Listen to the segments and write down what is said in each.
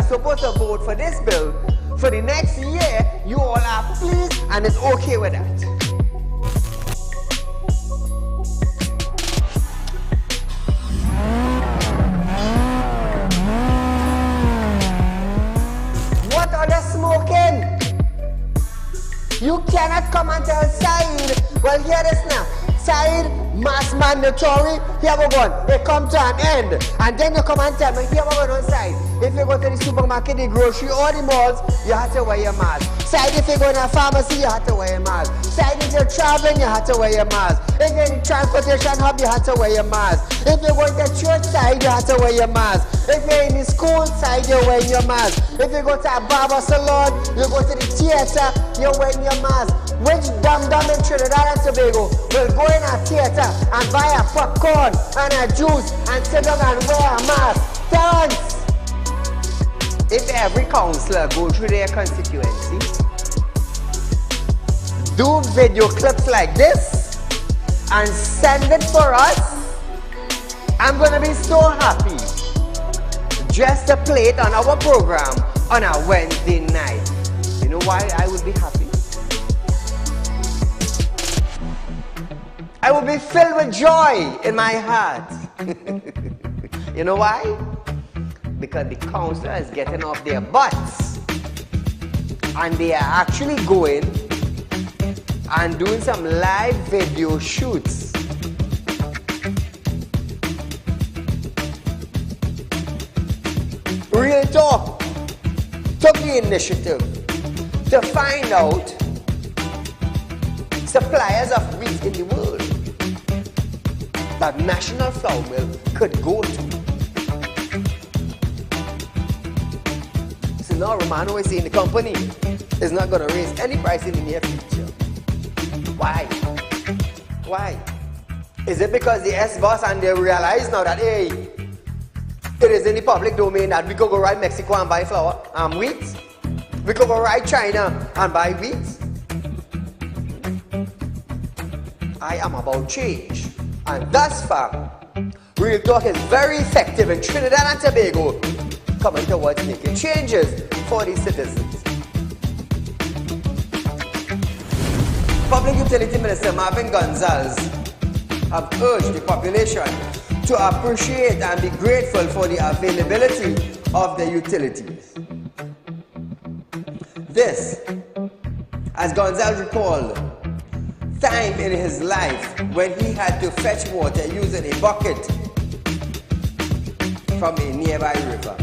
supposed to vote for this bill for the next year, you all are pleased and it's okay with that. What are they smoking? You cannot come and tell Saieed, well, hear this now. Saieed, mass mandatory, here we go. It come to an end. And then you come and tell me, here we go on side. If you go to the supermarket, the grocery, or the malls, you have to wear your mask. Saieed, if you go to a pharmacy, you have to wear your mask. Saieed, if you're traveling, you have to wear your mask. If you're in the transportation hub, you have to wear your mask. If you're going to church side, you have to wear your mask. If you're in the school side, you're wearing your mask. If you go to a barber salon, you go to the theater, you're wearing your mask. Which dum-dum in Trinidad and Tobago will go in a theater and buy a popcorn and a juice and sit down and wear a mask? Thanks! If every councillor go through their constituency, do video clips like this and send it for us, I'm gonna be so happy just to play it on our program on a Wednesday night. You know why I would be happy? I will be filled with joy in my heart. You know why? Because the councillor is getting off their butts and they are actually going and doing some live video shoots. Real Talk took the initiative to find out suppliers of wheat in the world that National Flour Mill could go to. So now Romano is saying the company is not going to raise any price in the near future. Why? Why? Is it because the S-boss and they realize now that, hey, it is in the public domain that we could go right Mexico and buy flour and wheat? We could go right China and buy wheat? I am about change, and thus far, Real Talk is very effective in Trinidad and Tobago, coming towards making changes for the citizens. Public Utility Minister Marvin Gonzalez have urged the population to appreciate and be grateful for the availability of the utilities. This, as Gonzalez recalled, time in his life when he had to fetch water using a bucket from a nearby river.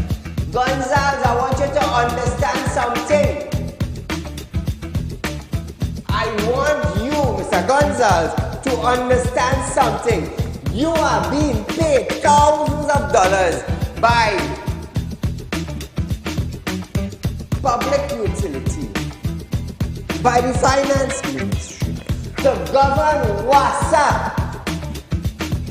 Gonzalez, I want you to understand something. I want you, Mr. Gonzalez, to understand something. You are being paid thousands of dollars by public utility, by the finance ministry, to govern WASA.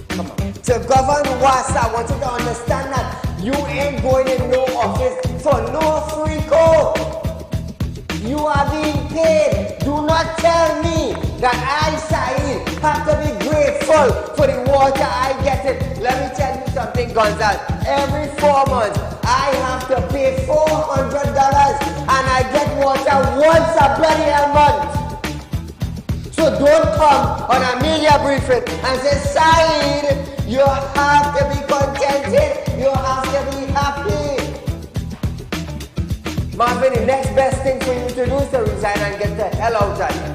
Come on. To govern WASA, I want you to understand that you ain't going in no office for no free code. You are being paid. Do not tell me that I, Saieed, have to be grateful for the water I get it. Let me tell you something, Gonzalez. Every 4 months, I have to pay $400 and I get water once a bloody month. So don't come on a media briefing and say, Saieed, you have to be contented. You have to be happy. Marvin, the next best thing for you to do is to resign and get the hell out of here.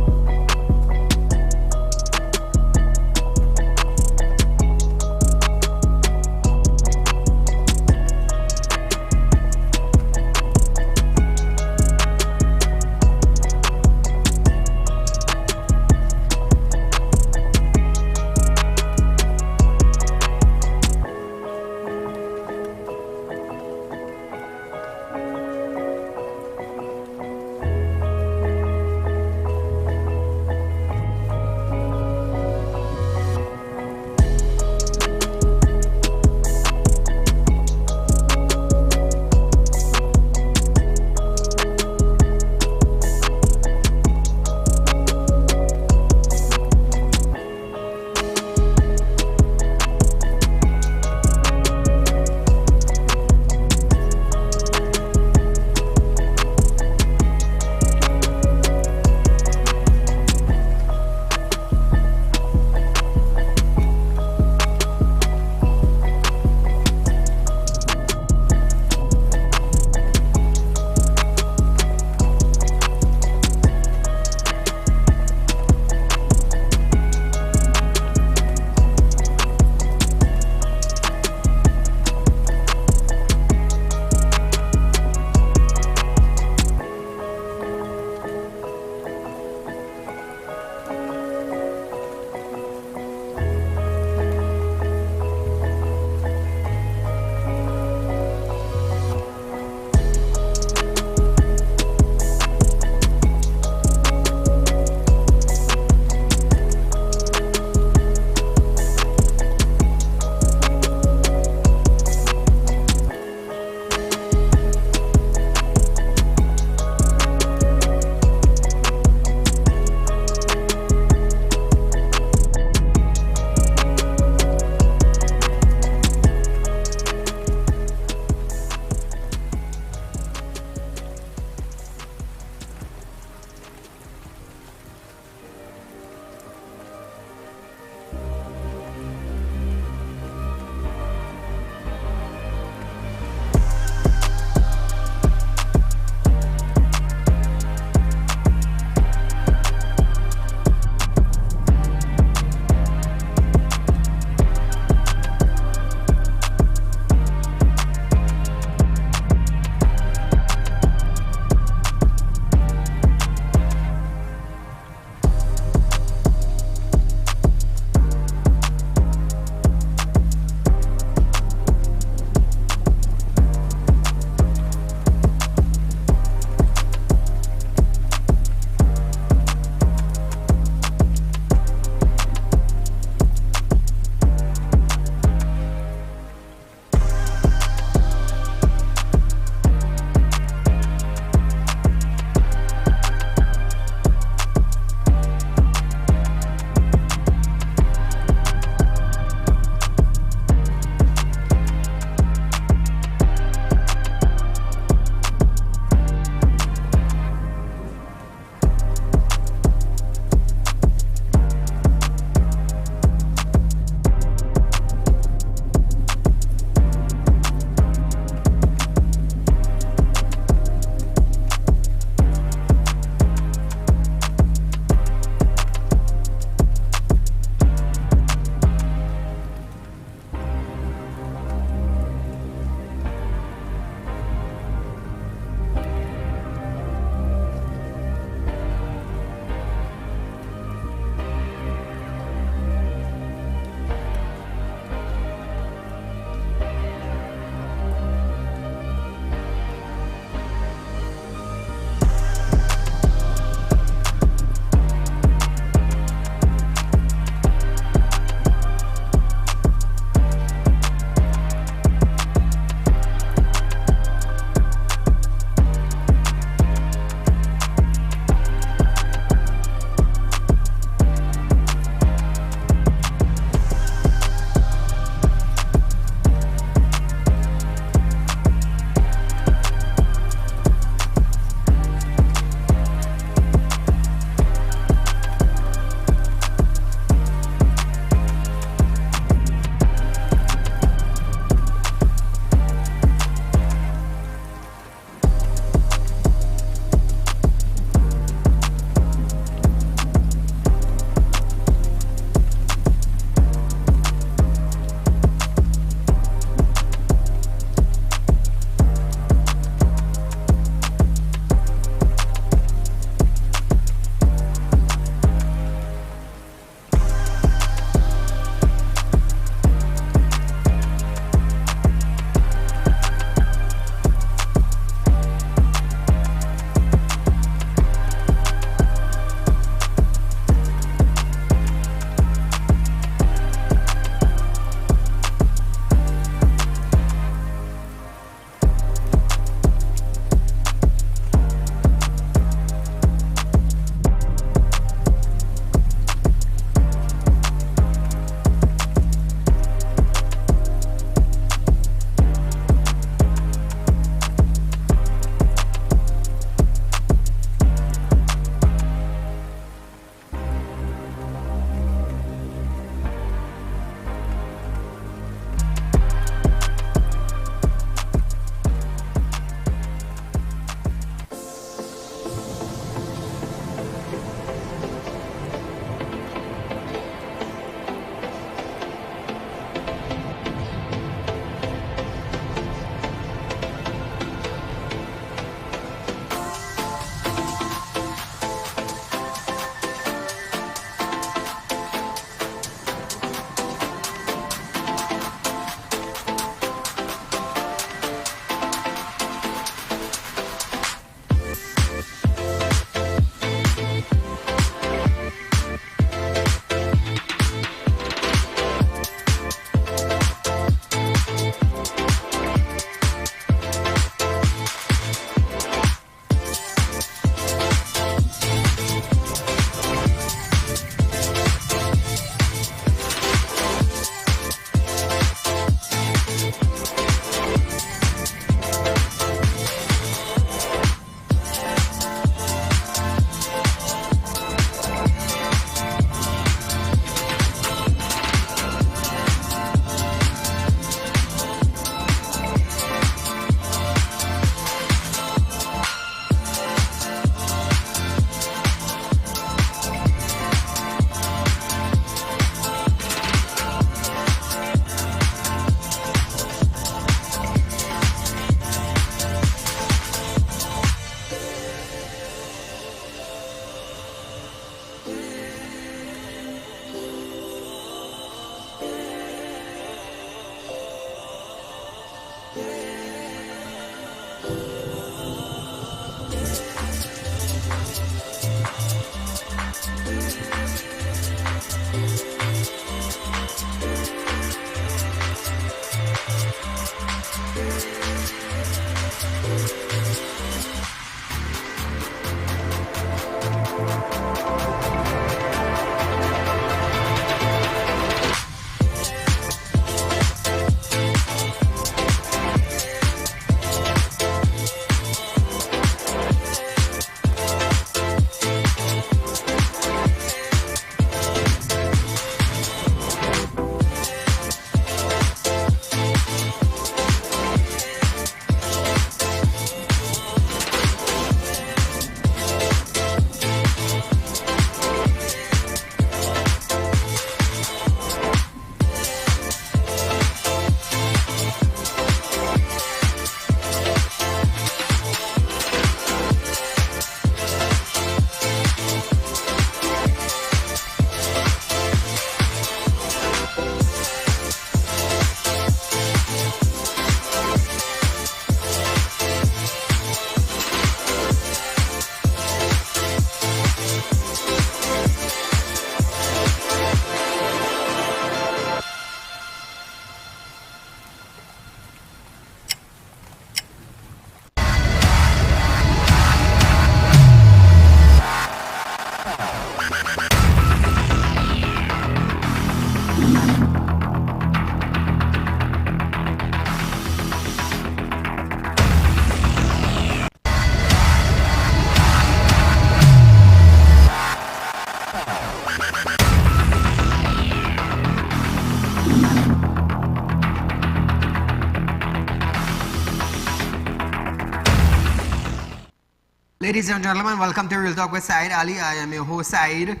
Ladies and gentlemen, welcome to Real Talk with Saieed Ali. I am your host, Saeed.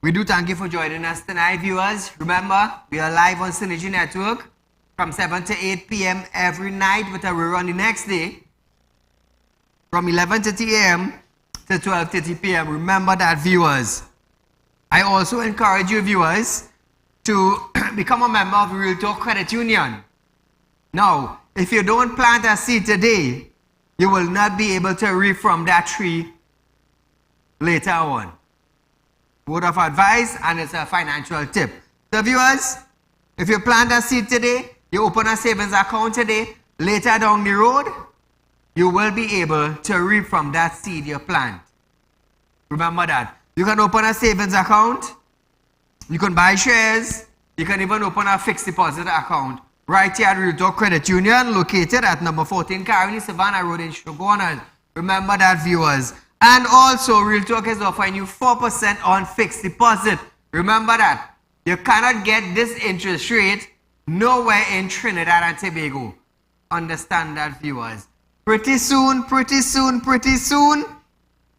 We do thank you for joining us tonight, viewers. Remember, we are live on Synergy Network from 7 to 8 p.m. every night with a rerun the next day from 11:30 a.m. to 12:30 p.m. Remember that, viewers. I also encourage you, viewers, to become a member of Real Talk Credit Union. Now, if you don't plant a seed today, you will not be able to reap from that tree later on. Word of advice, and it's a financial tip. So viewers, if you plant a seed today, you open a savings account today, later down the road, you will be able to reap from that seed you plant. Remember that. You can open a savings account, you can buy shares, you can even open a fixed deposit account right here at Real Talk Credit Union, located at number 14 Caroni Savannah Road in Shogunas. Remember that, viewers. And also, Real Talk is offering you 4% on fixed deposit. Remember that. You cannot get this interest rate nowhere in Trinidad and Tobago. Understand that, viewers. Pretty soon,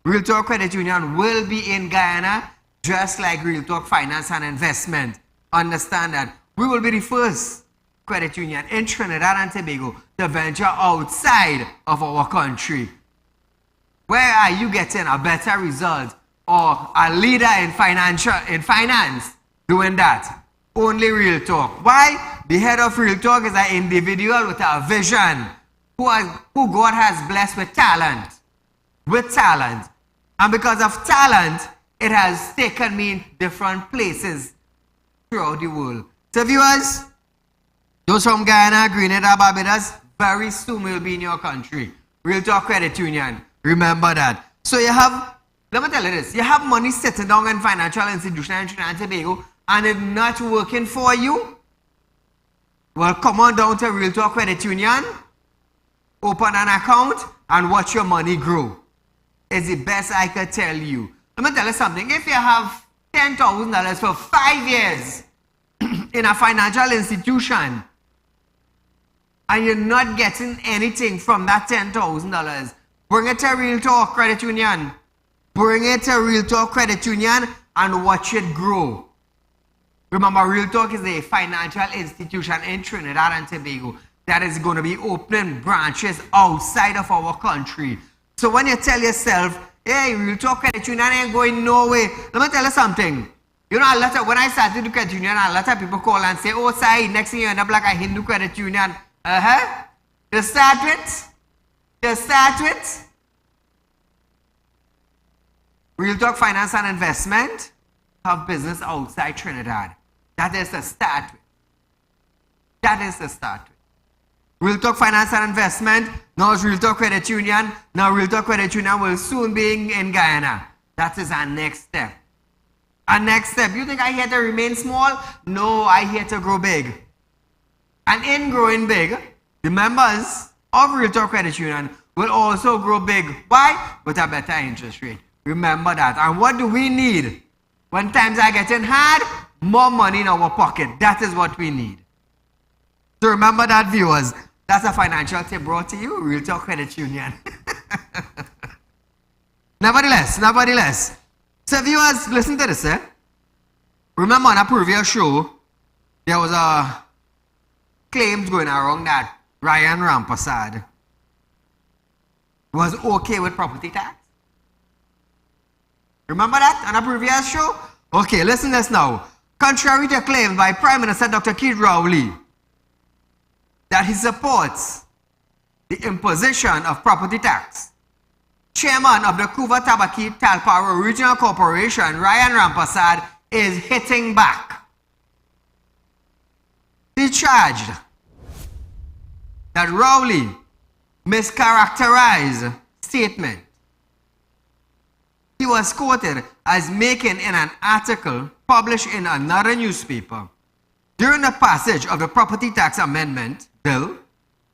Real Talk Credit Union will be in Guyana, just like Real Talk Finance and Investment. Understand that. We will be the first credit union in Trinidad and Tobago to venture outside of our country. Where are you getting a better result or a leader in finance doing that? Only Real Talk. Why? The head of Real Talk is an individual with a vision who God has blessed with talent. And because of talent, it has taken me in different places throughout the world. So viewers, those from Guyana, Grenada, Barbados, very soon will be in your country. Real Talk Credit Union. Remember that. So you have, let me tell you this, you have money sitting down in financial institutions in Trinidad and Tobago and it's not working for you. Well, come on down to Real Talk Credit Union, open an account and watch your money grow. It's the best I could tell you. Let me tell you something. If you have $10,000 for 5 years in a financial institution, and you're not getting anything from that $10,000, bring it to Real Talk Credit Union. Bring it to Real Talk Credit Union and watch it grow. Remember, Real Talk is a financial institution in Trinidad and Tobago that is going to be opening branches outside of our country. So when you tell yourself, hey, Real Talk Credit Union ain't going nowhere, let me tell you something. You know, when I started the credit union, a lot of people call and say, oh, Saeed, next thing you end up like a Hindu credit union. You start with Real Talk Finance and Investment, have business outside Trinidad. That is the start with. Real Talk Finance and Investment, now it's Real Talk Credit Union. Now Real Talk Credit Union will soon be in Guyana. That is our next step. You think I here to remain small? No, I here to grow big. And in growing big, the members of Real Talk Credit Union will also grow big. Why? With a better interest rate. Remember that. And what do we need? When times are getting hard, more money in our pocket. That is what we need. So remember that, viewers. That's a financial tip brought to you, Real Talk Credit Union. Nevertheless. So viewers, listen to this, Remember on a previous show, there was a claims going around that Ryan Rampersad was okay with property tax. Remember that on a previous show? Okay, listen to this now. Contrary to claims by Prime Minister Dr. Keith Rowley that he supports the imposition of property tax, Chairman of the Kuva Tabaki Talparo Regional Corporation, Ryan Rampersad, is hitting back. He charged that Rowley mischaracterized statement he was quoted as making in an article published in another newspaper. During the passage of the Property Tax Amendment Bill,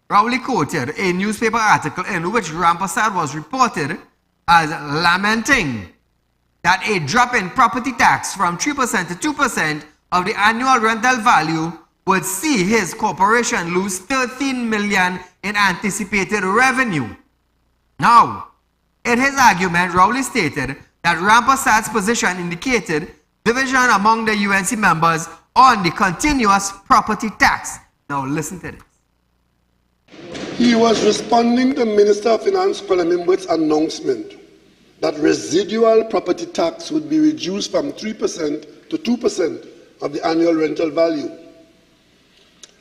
Rowley quoted a newspaper article in which Rampersad was reported as lamenting that a drop in property tax from 3% to 2% of the annual rental value would see his corporation lose $13 million in anticipated revenue. Now, In his argument, Rowley stated that Rampasad's position indicated division among the UNC members on the continuous property tax. Now listen to this. He was responding to Minister of Finance Colin Imbert's announcement that residual property tax would be reduced from 3% to 2% of the annual rental value.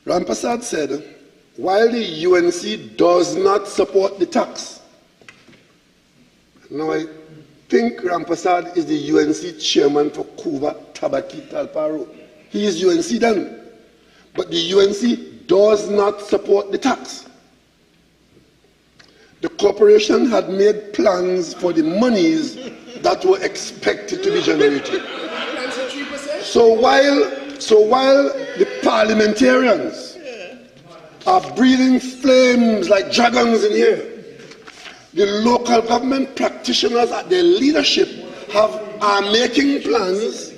Rampasad said, while the UNC does not support the tax, now I think Rampasad is the UNC chairman for Kuva Tabaki Talparo. He is UNC then, but the UNC does not support the tax. The corporation had made plans for the monies that were expected to be generated. So while the parliamentarians are breathing flames like dragons in here, the local government practitioners at their leadership are making plans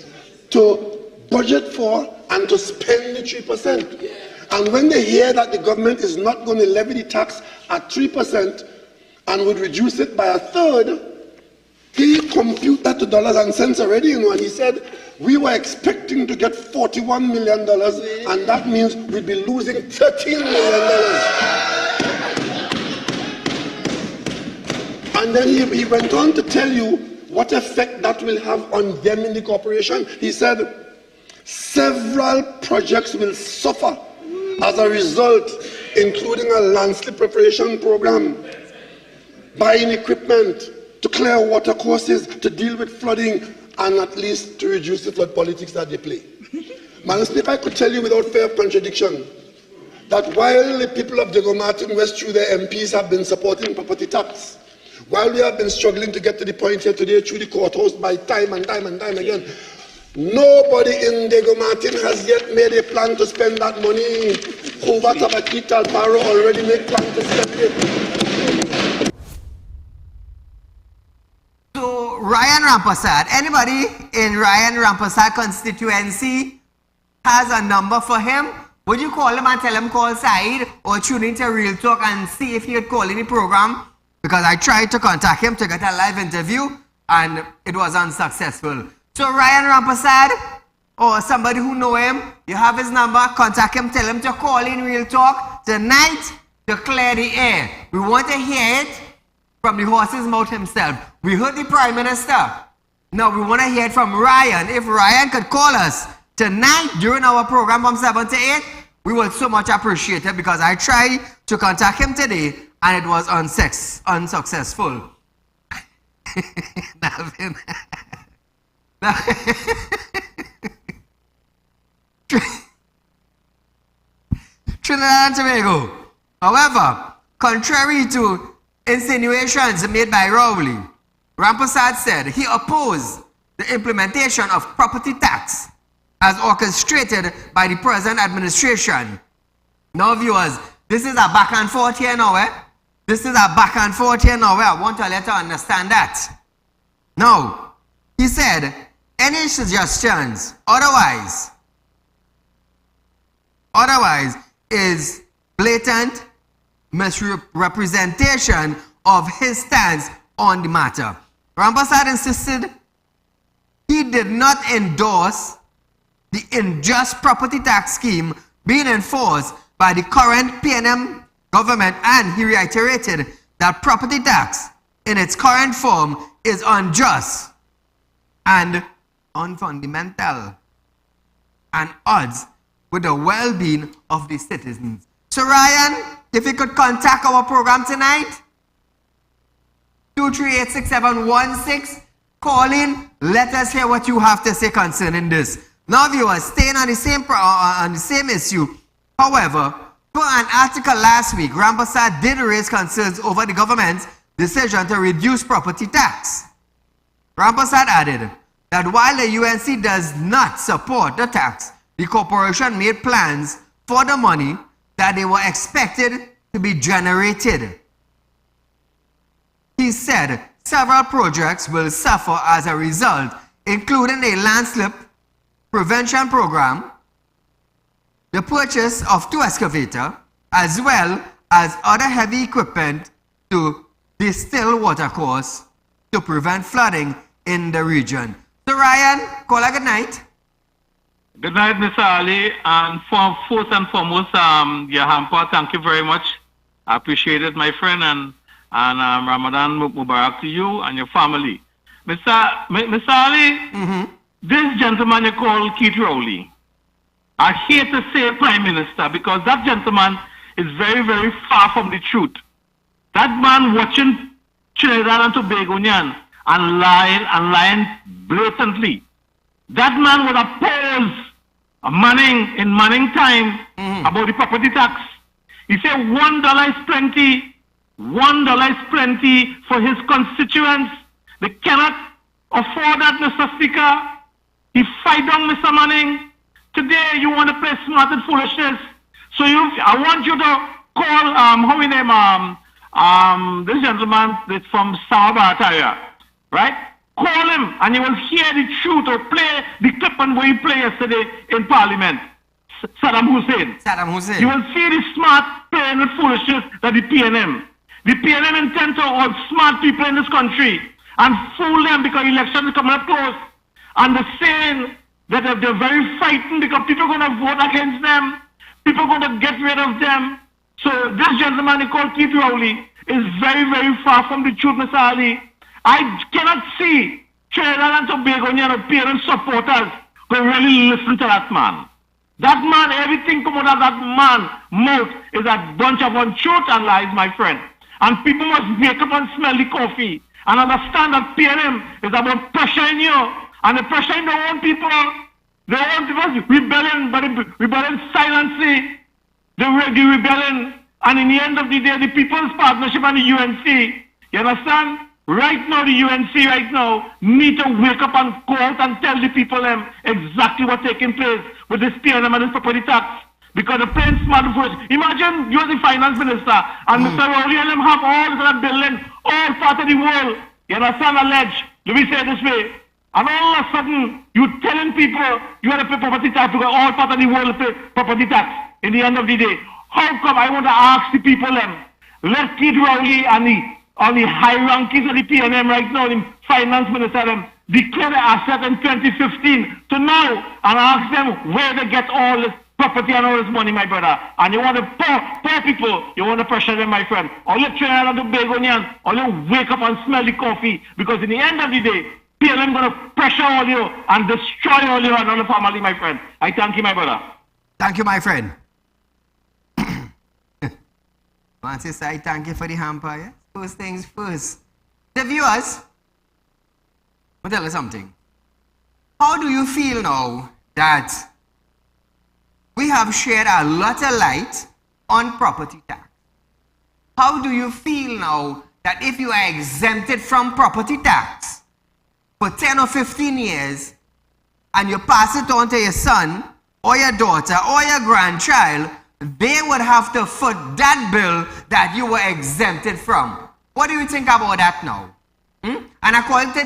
to budget for and to spend the 3%. And when they hear that the government is not going to levy the tax at 3% and would reduce it by a third, he computed that to dollars and cents already, and he said, we were expecting to get $41 million, and that means we'd be losing $13 million. And then he went on to tell you what effect that will have on them in the corporation. He said, several projects will suffer as a result, including a landslip preparation program, buying equipment to clear water courses, to deal with flooding, and at least to reduce the flood politics that they play. Madam Speaker, I could tell you without fear of contradiction that while the people of Diego Martin West through their MPs have been supporting property tax, while we have been struggling to get to the point here today through the courthouse by time and time again, nobody in Diego Martin has yet made a plan to spend that money. Kuva Tabaki Talparo already made plans to spend it. So Ryan Rampasad, anybody in Ryan Rampasad constituency has a number for him? Would you call him and tell him call Saieed, or tune into Real Talk and see if he would call in the program? Because I tried to contact him to get a live interview and it was unsuccessful. So Ryan Rampasad, or somebody who know him, you have his number, contact him, tell him to call in Real Talk tonight to clear the air. We want to hear it from the horse's mouth himself. We heard the Prime Minister. Now we want to hear it from Ryan. If Ryan could call us tonight during our program from 7 to 8, we would so much appreciate it, because I tried to contact him today and it was unsuccessful. Trinidad and Tobago. However, contrary to insinuations made by Rowley, Rampasad said he opposed the implementation of property tax as orchestrated by the present administration. Now viewers, this is a back and forth here now, eh? This is a back and forth here now, I want to let you understand that. Now, he said, any suggestions otherwise is blatant misrepresentation of his stance on the matter. Rampasad insisted he did not endorse the unjust property tax scheme being enforced by the current PNM government, and he reiterated that property tax in its current form is unjust and unfundamental and odds with the well-being of the citizens. So Ryan, if you could contact our program tonight, 2386716, call in, let us hear what you have to say concerning this. Now viewers, staying on the same issue, however, per an article last week, Rampasad did raise concerns over the government's decision to reduce property tax. Rampasad added that while the UNC does not support the tax, the corporation made plans for the money that they were expected to be generated. He said several projects will suffer as a result, including a landslip prevention program, the purchase of 2 excavators, as well as other heavy equipment to distill water course to prevent flooding in the region. So Ryan, call a good night. Good night, Mr. Ali. And first and foremost, your hamper, thank you very much. I appreciate it, my friend, and Ramadan Mubarak to you and your family. Mr. Ali, this gentleman you call Keith Rowley, I hate to say Prime Minister because that gentleman is very, very far from the truth. That man watching Trinidad and Tobago and lying blatantly. That man would oppose in Manning time about the property tax. He said $1 is plenty. $1 is plenty for his constituents. They cannot afford that, Mr. Speaker. He fight down Mr. Manning. Today you want to play smart and foolishness. So I want you to call how we name this gentleman that's from Sabat area, right? Call him and you will hear the truth or play the clip on where he played yesterday in Parliament. Saddam Hussein. You will see the smart playing with foolishness that the PNM. The PNM intend to all smart people in this country and fool them because elections are coming up close. And they're saying that they're very frightened because people are going to vote against them. People are going to get rid of them. So this gentleman he called Keith Rowley is very, very far from the truth, Mr. Ali. I cannot see Trinidad and Tobago and PNM supporters who really listen to that man. That man, everything coming out of that man's mouth is a bunch of untruth and lies, my friend. And people must wake up and smell the coffee and understand that PNM is about pressuring you and the pressuring their own people. Their own people rebelling, but rebelling silently. The rebellion, and in the end of the day, the People's Partnership and the UNC, you understand? Right now, the UNC right now need to wake up and go out and tell the people exactly what's taking place with this PNM and this property tax. Because the plain smart first. Imagine you're the finance minister and Mr. Rowley and them have all this other building, all part of the world. You understand, alleged? Let me say it this way. And all of a sudden, you're telling people you have to pay property tax because all part of the world pay property tax. In the end of the day, how come I want to ask the people let Keith Rowley and the high rankings of the PNM right now, the finance minister declare the asset in 2015 to now and ask them where they get all this property and all this money, my brother. And you want to poor people, you want to pressure them, my friend. Or you Trinidad and Tobago, or you wake up and smell the coffee because in the end of the day, PNM going to pressure all you and destroy all you and all the family, my friend. I thank you, my brother. Thank you, my friend. Once you say thank you for the hamper, yeah? First things first. The viewers, I'll tell you something. How do you feel now that we have shed a lot of light on property tax? How do you feel now that if you are exempted from property tax for 10 or 15 years and you pass it on to your son or your daughter or your grandchild, they would have to foot that bill that you were exempted from? What do you think about that now? And according to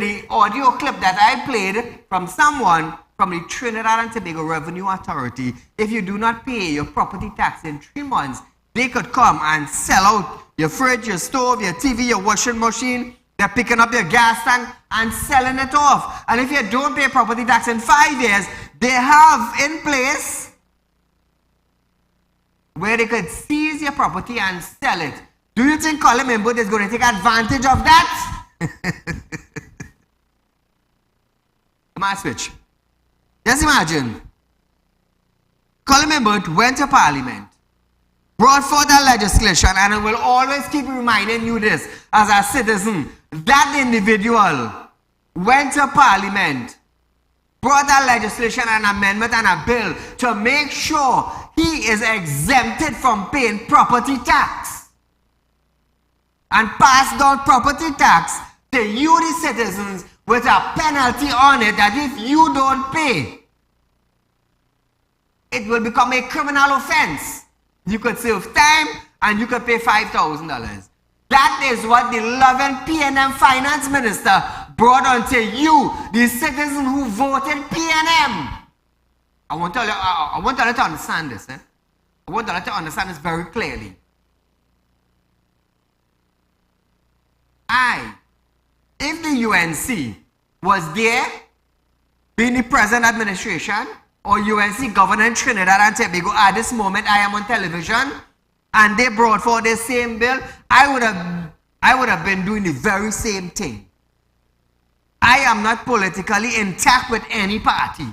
the audio clip that I played from someone from the Trinidad and Tobago Revenue Authority, if you do not pay your property tax in 3 months, they could come and sell out your fridge, your stove, your TV, your washing machine. They're picking up your gas tank and selling it off. And if you don't pay property tax in 5 years, they have in place where they could seize your property and sell it. Do you think Colin Membert is going to take advantage of that? Come on, switch. Just imagine. Colin Membert went to Parliament, brought forth that legislation, and I will always keep reminding you this as a citizen. That individual went to Parliament, brought that legislation, an amendment, and a bill to make sure he is exempted from paying property tax. And passed down property tax to you, the citizens, with a penalty on it that if you don't pay, it will become a criminal offense. You could serve time and you could pay $5,000. That is what the loving PNM finance minister brought onto you, the citizen who voted PNM. I want you to understand this. I want you to understand this very clearly. UNC was there being the present administration, or UNC governing Trinidad and Tobago at this moment, I am on television, and they brought forward the same bill, I would have been doing the very same thing. I am not politically intact with any party.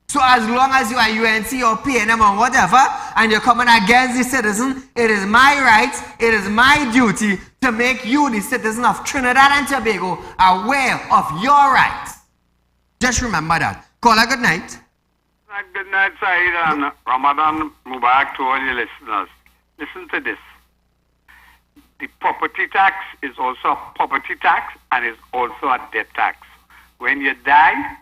So as long as you are UNC or PNM or whatever, and you're coming against the citizen, it is my right, it is my duty to make you, the citizen of Trinidad and Tobago, aware of your rights. Just remember that. Caller, good night. Good night, Saeed, and Ramadan Mubarak to all your listeners. Listen to this. The property tax is also a property tax and is also a debt tax. When you die,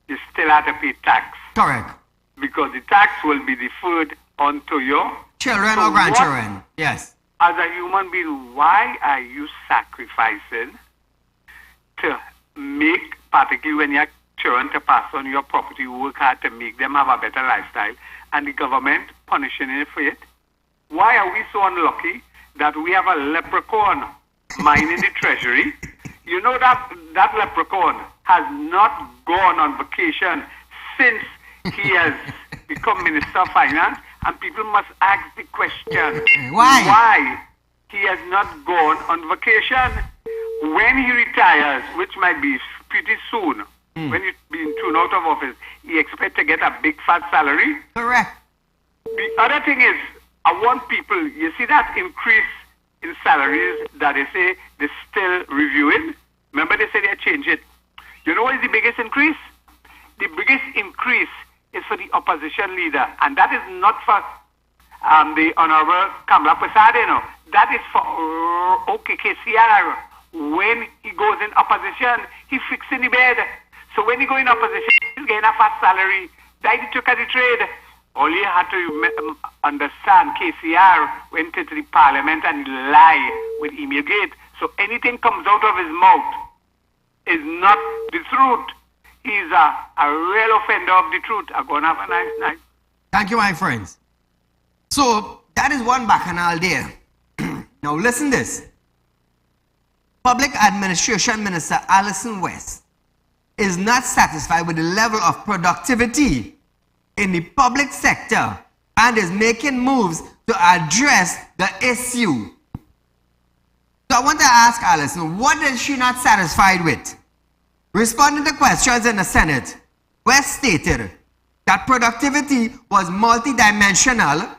you still have to pay tax. Correct. Because the tax will be deferred onto your children or grandchildren. Yes. As a human being, why are you sacrificing to make, particularly when you're children to pass on your property, work hard to make them have a better lifestyle, and the government punishing you for it? Why are we so unlucky that we have a leprechaun mining the treasury? You know that leprechaun has not gone on vacation since he has become Minister of Finance, and people must ask the question, why he has not gone on vacation? When he retires, which might be pretty soon, when he's been thrown out of office, he expects to get a big fat salary. Correct. The other thing is, I want people, you see that increase in salaries that they say they're still reviewing? Remember they say they change it. You know what is the biggest increase? The biggest increase is for the opposition leader, and that is not for the Honorable Kamala Prasad, you know. That is for KCR. When he goes in opposition, he fixing the bed. So when he go in opposition, he's getting a fat salary. That he took at the trade. All you have to understand, KCR went into the parliament and he lied with email gate. So anything comes out of his mouth is not the truth. He's a real offender of the truth. I'm going to have a nice night. Thank you, my friends. So that is one bacchanal there. Now listen this. Public Administration Minister Alison West is not satisfied with the level of productivity in the public sector and is making moves to address the issue. So I want to ask Alison, what is she not satisfied with? Responding to questions in the Senate, West stated that productivity was multidimensional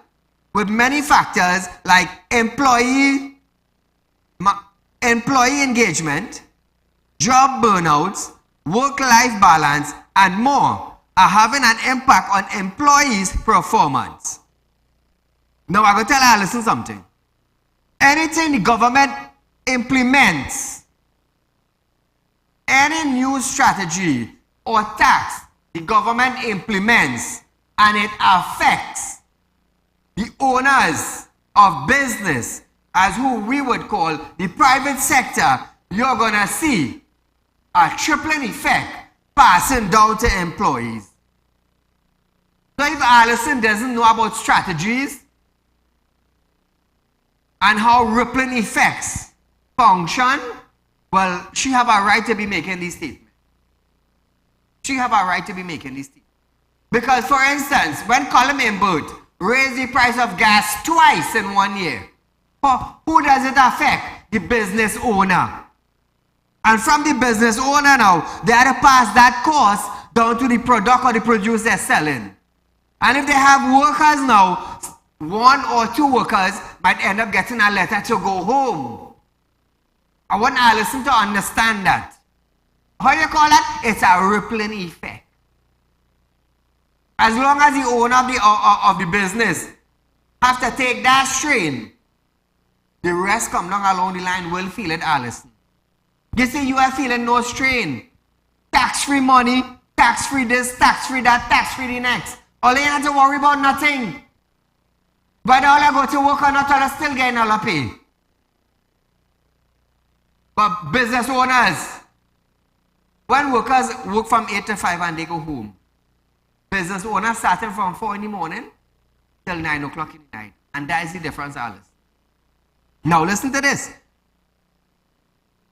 with many factors like employee engagement, job burnouts, work-life balance, and more are having an impact on employees' performance. Now I'm going to tell Alison something. Anything the government implements, any new strategy or tax the government implements and it affects the owners of business, as who we would call the private sector, you're going to see a tripling effect passing down to employees. So if Alison doesn't know about strategies and how rippling effects function, well, she have a right to be making these statements. She have a right to be making these statements. Because, for instance, when Colin Imbert raised the price of gas twice in 1 year, who does it affect? The business owner. And from the business owner now, they have to pass that cost down to the product or the produce they're selling. And if they have workers now, 1 or 2 workers might end up getting a letter to go home. I want Alison to understand that. How do you call that? It's a rippling effect. As long as the owner of the business have to take that strain, the rest come down along the line will feel it, Alison. You say you are feeling no strain. Tax-free money, tax-free this, tax-free that, tax-free the next. All you have to worry about nothing. But all I go to work or not, all I still getting all I pay. But business owners, when workers work from 8 to 5 and they go home, business owners starting from 4 in the morning till 9 o'clock in the night. And that is the difference, Alice. Now listen to this.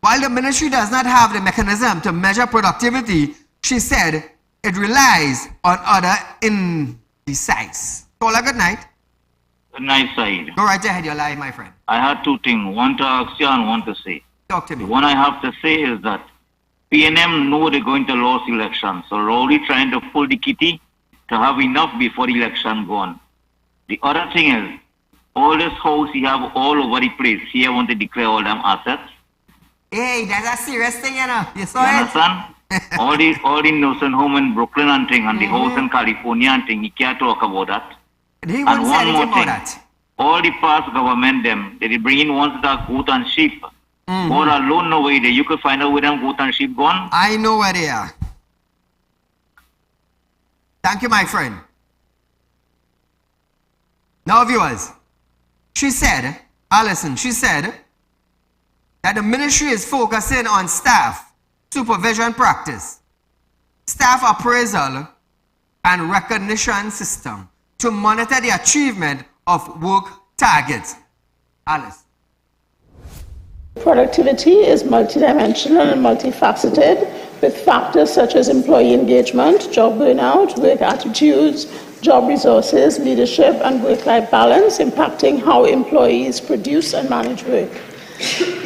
while the ministry does not have the mechanism to measure productivity, she said it relies on other indices. Caller, good night. Good night, Saeed. Go right ahead, you're live, my friend. I had two things, one to ask you and one to say. Talk to me. The one I have to say is that PNM know they're going to lose election, so they're only trying to pull the kitty to have enough before the election gone. The other thing is, all this house you have all over the place, here want to declare all them assets. Hey, that's a serious thing, you know. You saw You it? understand? all the nursing home in Brooklyn and thing, and the house in California and thing, you can't talk about that. He wouldn't say one anything more about thing. that. All the past government them, they bring in ones that are goat and sheep. All alone no way there. You could find out where them goat and sheep gone. I know where they are. Thank you, my friend. Now, viewers, she said, Alison, she said that the ministry is focusing on staff supervision practice, staff appraisal, and recognition system to monitor the achievement of work targets. Alice. Productivity is multidimensional and multifaceted, with factors such as employee engagement, job burnout, work attitudes, job resources, leadership, and work-life balance impacting how employees produce and manage work.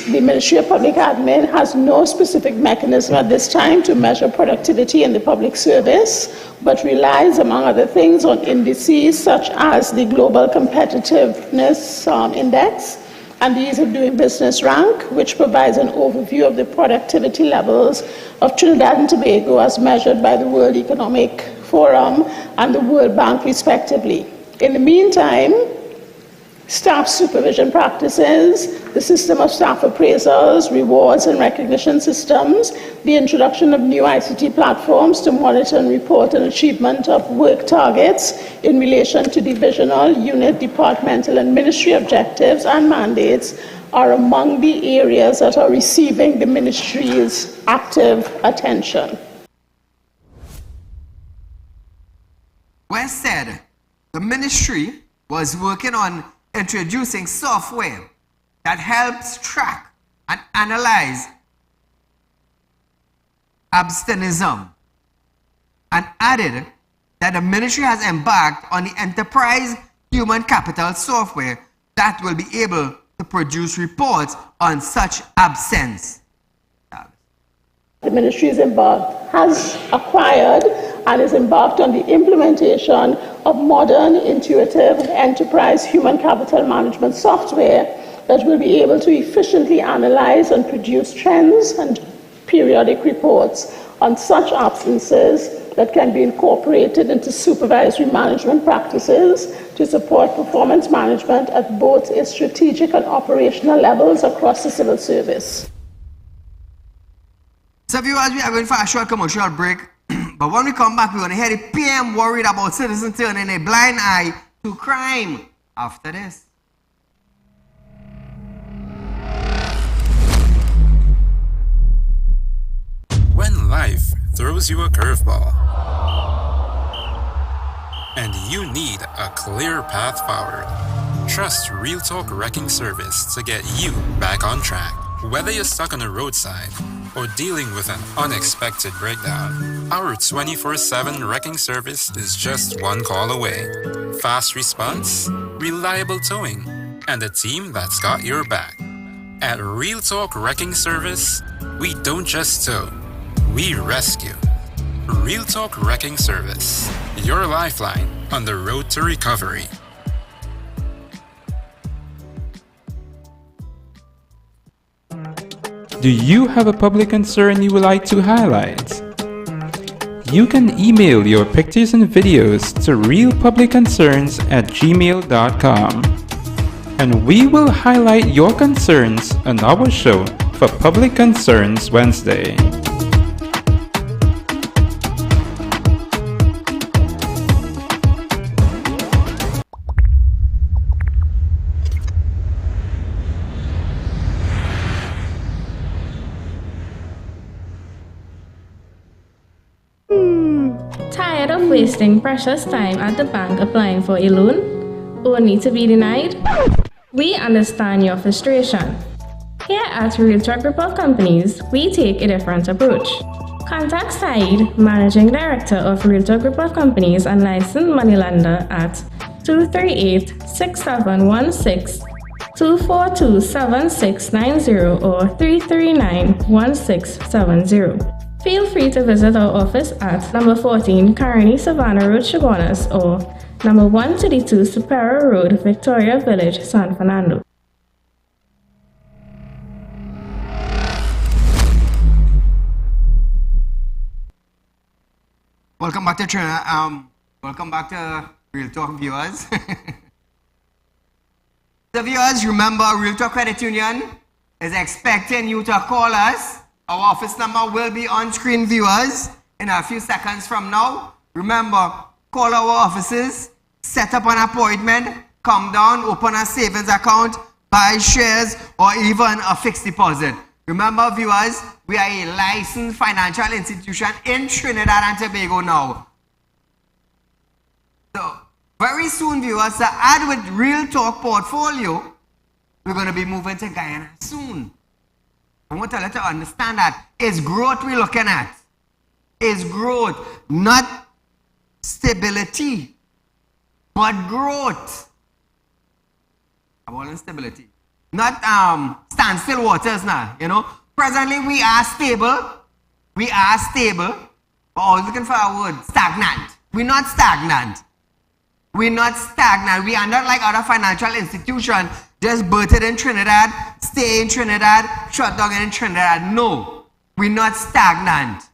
The Ministry of Public Admin has no specific mechanism at this time to measure productivity in the public service, but relies, among other things, on indices such as the Global Competitiveness Index and the Ease of Doing Business rank, which provides an overview of the productivity levels of Trinidad and Tobago as measured by the World Economic Forum and the World Bank, respectively. In the meantime, staff supervision practices, the system of staff appraisals, rewards and recognition systems, the introduction of new ICT platforms to monitor and report on achievement of work targets in relation to divisional, unit, departmental and ministry objectives and mandates are among the areas that are receiving the ministry's active attention. West said the ministry was working on introducing software that helps track and analyze absenteeism, and added that the ministry has embarked on the enterprise human capital software that will be able to produce reports on such absence. The ministry has acquired and is embarked on the implementation of modern, intuitive enterprise human capital management software that will be able to efficiently analyze and produce trends and periodic reports on such absences that can be incorporated into supervisory management practices to support performance management at both its strategic and operational levels across the civil service. So viewers, we are going for a short commercial break. But when we come back, we're going to hear the PM worried about citizens turning a blind eye to crime after this. When life throws you a curveball and you need a clear path forward, trust Real Talk Wrecking Service to get you back on track. Whether you're stuck on the roadside or dealing with an unexpected breakdown, our 24/7 wrecking service is just one call away. Fast response, reliable towing, and a team that's got your back. At Real Talk Wrecking Service, we don't just tow, we rescue. Real Talk Wrecking Service, your lifeline on the road to recovery. Do you have a public concern you would like to highlight? You can email your pictures and videos to realpublicconcerns@gmail.com, and we will highlight your concerns on our show for Public Concerns Wednesday. Tired of wasting precious time at the bank applying for a loan, only to be denied? We understand your frustration. Here at Real Talk Report Companies, we take a different approach. Contact Saieed, Managing Director of Real Talk Report Companies and licensed moneylender at 238-6716, 242-7690 or 339-1670. Feel free to visit our office at number 14 Carney Savannah Road, Chaguanas, or number 132 Superior Road, Victoria Village, San Fernando. Welcome back to welcome back to Real Talk viewers. The viewers, remember Real Talk Credit Union is expecting you to call us. Our office number will be on screen, viewers, in a few seconds from now. Remember, call our offices, set up an appointment, come down, open a savings account, buy shares, or even a fixed deposit. Remember, viewers, we are a licensed financial institution in Trinidad and Tobago now. So, very soon, viewers, to add with Real Talk portfolio, we're going to be moving to Guyana soon. I want to let you understand that it's growth we're looking at. It's growth, not stability, but growth. I want stability. Not standstill waters now, you know. Presently we are stable. We are stable. We're always looking for a word, stagnant. We're not stagnant. We're not stagnant. We are not like other financial institutions, just birthed in Trinidad, stay in Trinidad, shut down in Trinidad. No, we're not stagnant.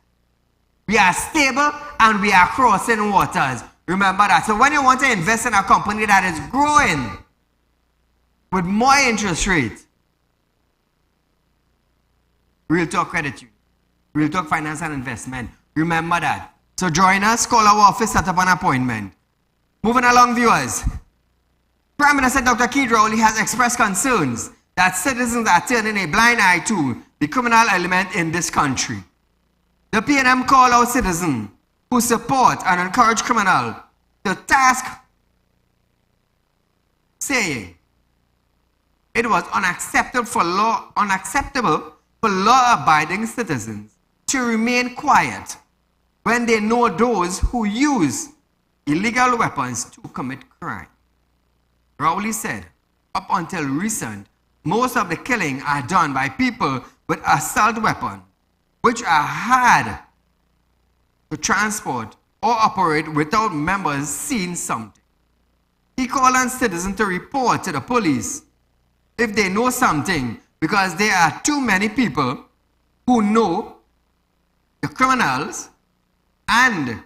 We are stable and we are crossing waters. Remember that. So when you want to invest in a company that is growing with more interest rate, Real Talk Credit Union, Real Talk Finance and Investment. Remember that. So join us, call our office, set up an appointment. Moving along, viewers. Prime Minister Dr. Saieed Ali has expressed concerns that citizens are turning a blind eye to the criminal element in this country. The PNM called out citizens who support and encourage criminals to task, saying it was unacceptable for law-abiding citizens to remain quiet when they know those who use illegal weapons to commit crime. Rowley said, up until recent, most of the killing are done by people with assault weapons, which are hard to transport or operate without members seeing something. He called on citizens to report to the police if they know something, because there are too many people who know the criminals and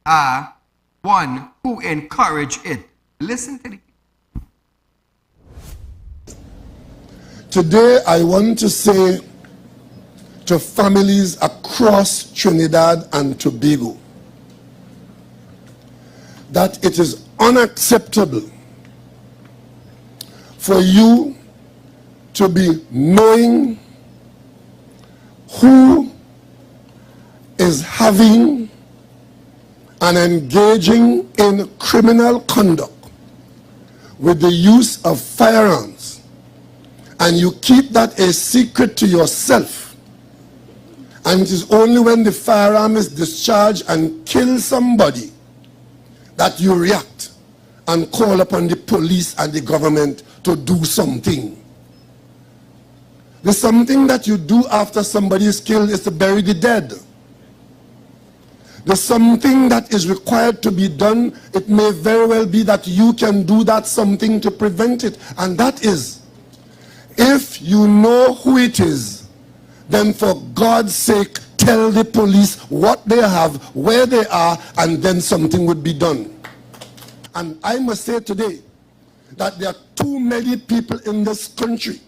are one who encourage it. Listen to the people. Today, I want to say to families across Trinidad and Tobago that it is unacceptable for you to be knowing who is having and engaging in criminal conduct with the use of firearms, and you keep that a secret to yourself, and it is only when the firearm is discharged and kills somebody that you react and call upon the police and the government to do something. The something that you do after somebody is killed is to bury the dead. The something that is required to be done, it may very well be that you can do that something to prevent it. And that is, if you know who it is, then for God's sake, tell the police what they have, where they are, and then something would be done. And I must say today that there are too many people in this country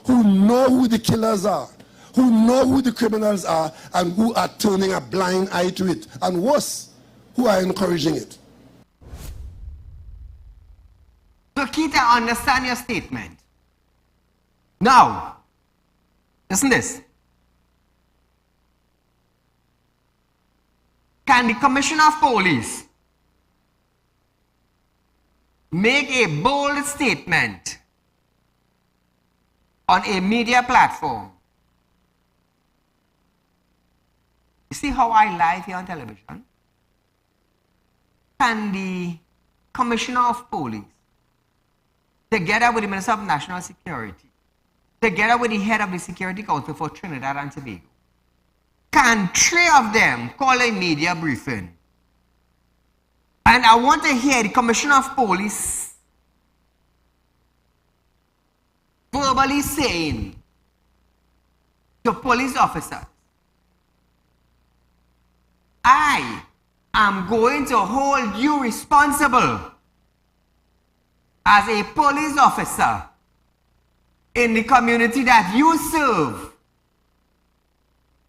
who know who the killers are, who know who the criminals are, and who are turning a blind eye to it. And worse, who are encouraging it. So, Keita, understand your statement. Now, listen to this. Can the Commissioner of Police make a bold statement on a media platform. You see how I live here on television? Can the Commissioner of Police, together with the Minister of National Security, together with the head of the Security Council for Trinidad and Tobago, can 3 of them call a media briefing? And I want to hear the Commissioner of Police verbally saying to police officers, I am going to hold you responsible as a police officer in the community that you serve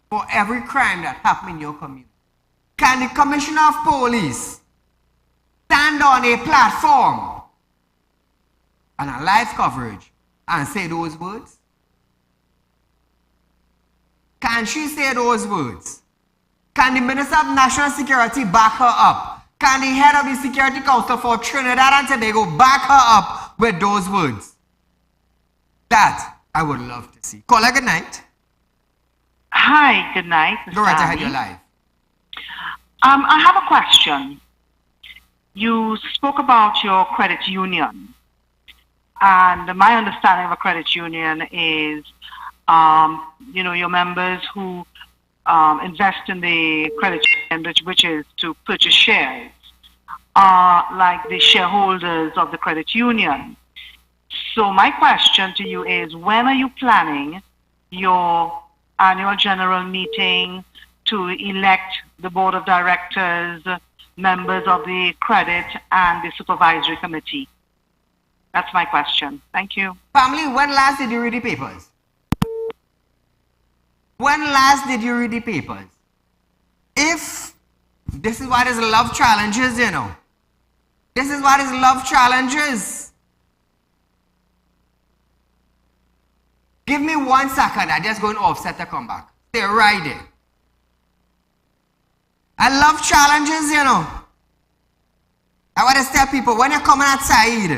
for every crime that happened in your community. Can the Commissioner of Police stand on a platform and a live coverage and say those words? Can she say those words? Can the Minister of National Security back her up? Can the head of the Security Council for Trinidad and Tobago back her up with those words? That I would love to see. Caller, good night. Hi, good night. Go right ahead, you're live. I have a question. You spoke about your credit union. And my understanding of a credit union is, your members who invest in the credit union, which is to purchase shares, are like the shareholders of the credit union. So my question to you is, when are you planning your annual general meeting to elect the board of directors, members of the credit and the supervisory committee? That's my question. Thank you. Family, when last did you read the papers? When last did you read the papers? If this is what is love challenges, you know. This is what is love challenges. Give me 1 second. I just go and offset the comeback. Stay right there. I love challenges, you know. I want to tell people, when you're coming at Saieed,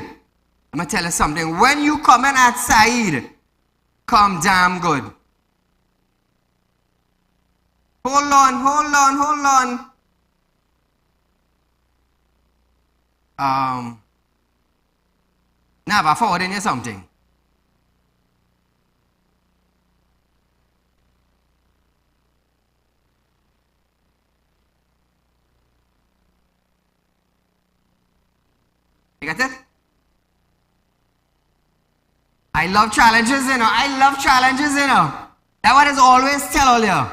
I'm going to tell you something. When you coming at Saieed, come damn good. Hold on. Now I'm forwarding you something. You get it? I love challenges, you know. That's what I always tell all you.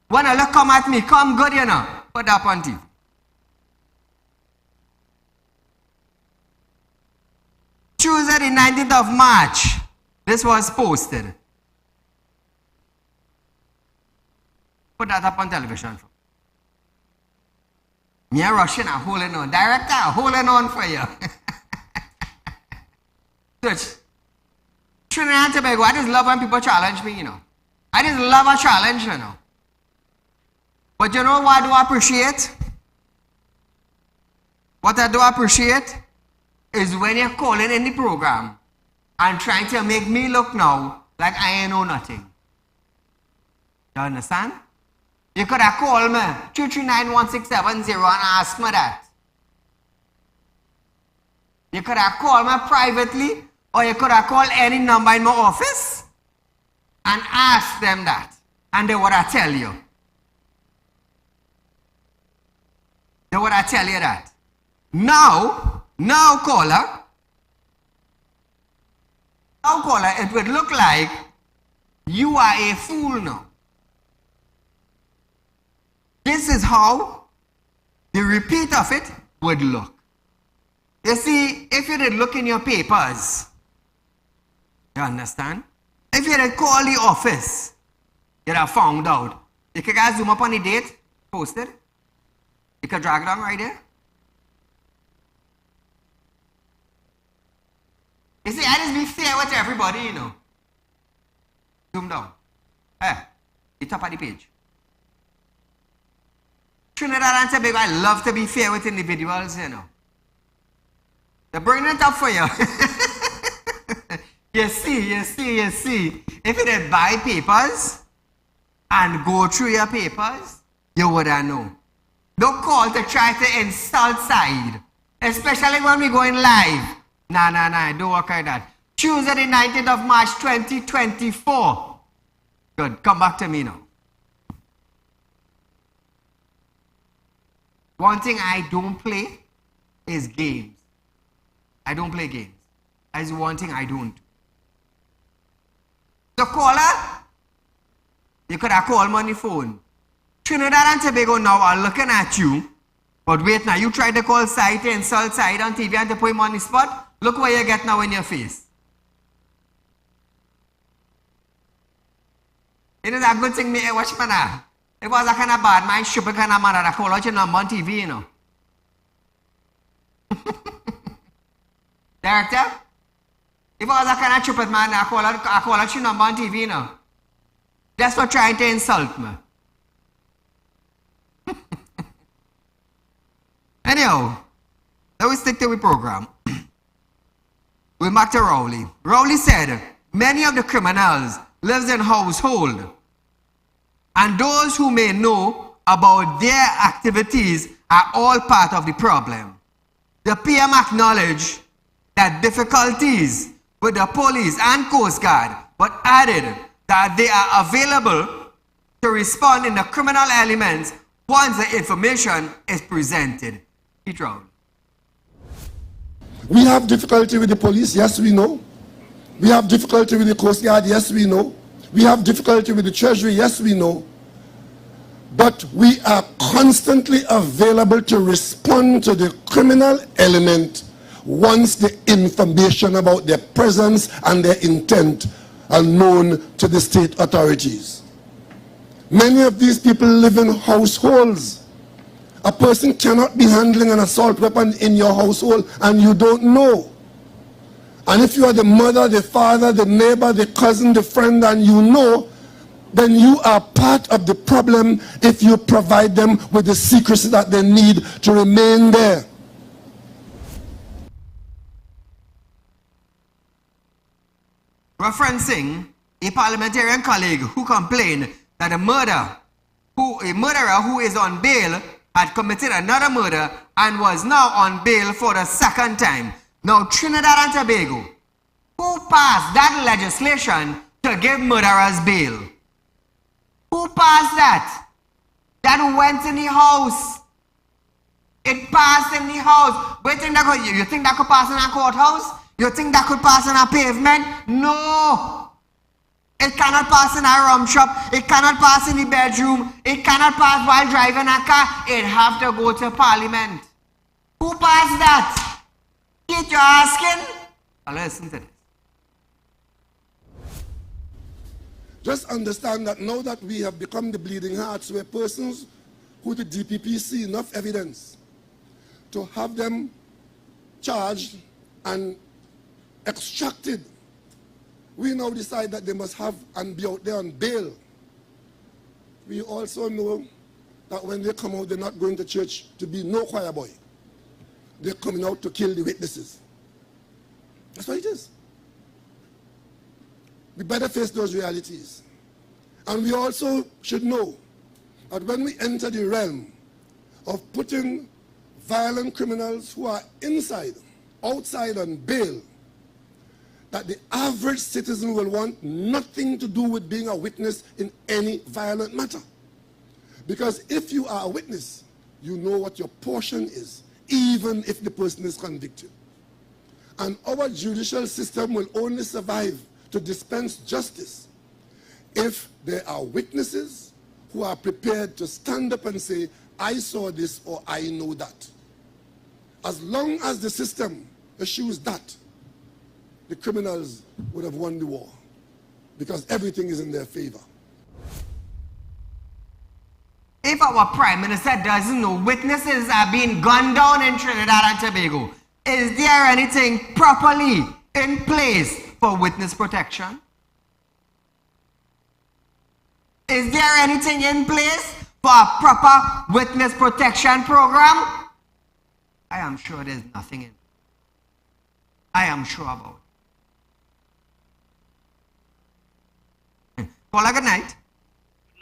When a look come at me, come good, you know. Put that on TV. Tuesday the 19th of March, this was posted. Put that up on television. Me and Russian are holding on. Director are holding on for you. Search. Trinidad and Tobago, I just love when people challenge me, you know. I just love a challenge, you know. But you know what I do appreciate? What I do appreciate is when you're calling in the program and trying to make me look now like I ain't know nothing. You understand? You could have called me 2391670 and asked me that. You could have called me privately, or you could have called any number in my office and asked them that. And they would have tell you. They would have tell you that. Now caller, it would look like you are a fool now. This is how the repeat of it would look. You see, if you did look in your papers, you understand? If you did call the office, you'd have found out. You can guys zoom up on the date, posted. You can drag it on right there. You see, I just be fair with everybody, you know. Zoom down. The top of the page. Trinidad and Tobago, I love to be fair with individuals, you know. They're bringing it up for you. You see. If you did buy papers and go through your papers, you would have known. Don't call to try to insult Saieed, especially when we going live. Nah, don't work like that. Tuesday the 19th of March 2024. Good, come back to me now. One thing I don't play is games. I don't play games. That's one thing I don't. So caller, you could have called me on the phone. Trinidad and Tobago now are looking at you. But wait now, you tried to call Saieed to insult Saieed on TV and to put him on the spot. Look what you get now in your face. It is a good thing me watch man. It was a kind of bad mind, stupid kind of man that I call out your number on TV, you know. Director? If I was a kind of stupid man, I call out your number on TV, you know. Just for trying to insult me. Anyhow, let me stick to the program. We're back to Rowley. Rowley said, many of the criminals lives in household, and those who may know about their activities are all part of the problem. The PM acknowledged that difficulties with the police and Coast Guard, but added that they are available to respond in the criminal elements once the information is presented. We have difficulty with the police, yes we know. We have difficulty with the Coast Guard, yes we know. We have difficulty with the Treasury, yes we know. But we are constantly available to respond to the criminal element once the information about their presence and their intent are known to the state authorities. Many of these people live in households. A person cannot be handling an assault weapon in your household and you don't know. And if you are the mother, the father, the neighbor, the cousin, the friend, and you know, then you are part of the problem if you provide them with the secrecy that they need to remain there. Referencing a parliamentarian colleague who complained that a murderer who is on bail had committed another murder and was now on bail for the second time. Now, Trinidad and Tobago, who passed that legislation to give murderers bail? Who passed that? That went in the house. It passed in the house. But you think that could pass in a courthouse? You think that could pass in a pavement? No. It cannot pass in a rum shop. It cannot pass in the bedroom. It cannot pass while driving a car. It have to go to Parliament. Who passed that? Get your asking? Now listen to this. Just understand that now that we have become the bleeding hearts, where persons who the DPP see enough evidence to have them charged and extracted, we now decide that they must have and be out there on bail. We also know that when they come out, they're not going to church to be no choir boy. They're coming out to kill the witnesses. That's what it is. We better face those realities. And we also should know that when we enter the realm of putting violent criminals who are outside on bail, that the average citizen will want nothing to do with being a witness in any violent matter. Because if you are a witness, you know what your portion is, even if the person is convicted. And our judicial system will only survive to dispense justice if there are witnesses who are prepared to stand up and say, I saw this or I know that. As long as the system eschews that, the criminals would have won the war, because everything is in their favor. If our Prime Minister doesn't know witnesses are being gunned down in Trinidad and Tobago, is there anything properly in place for witness protection? Is there anything in place for a proper witness protection program? I am sure there's nothing in. I am sure about it. Call a good night.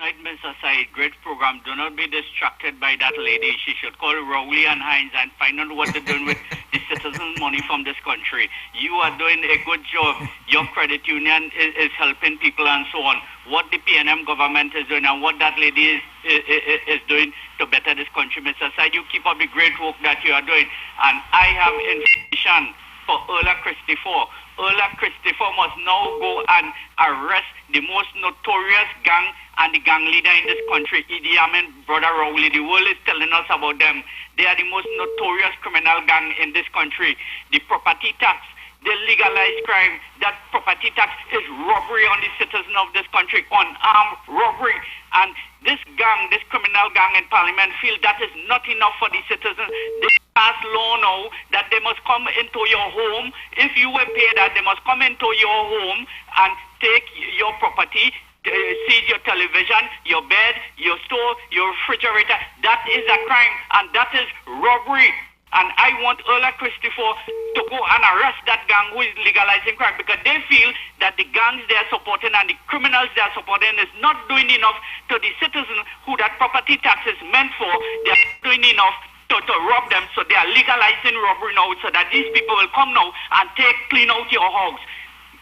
Night, Mr. Said. Great program. Do not be distracted by that lady. She should call Rowley and Hines and find out what they're doing with the citizens' money from this country. You are doing a good job. Your credit union is helping people and so on. What the PNM government is doing and what that lady is doing to better this country, Mr. Said, you keep up the great work that you are doing. And I have information for Ola Christopher. Ola Christopher must now go and arrest the most notorious gang and the gang leader in this country, Idi Amin, Brother Rowley. The world is telling us about them. They are the most notorious criminal gang in this country. The property tax, they legalize crime. That property tax is robbery on the citizens of this country, unarmed robbery. And this gang, this criminal gang in Parliament feel that is not enough for the citizens. They pass law now that they must come into your home. If you will pay that, they must come into your home and take your property, seize your television, your bed, your store, your refrigerator. That is a crime and that is robbery. And I want Ola Christopher to go and arrest that gang who is legalizing crime because they feel that the gangs they are supporting and the criminals they are supporting is not doing enough to the citizens who that property tax is meant for. They are not doing enough to rob them, so they are legalizing robbery now so that these people will come now and clean out your house.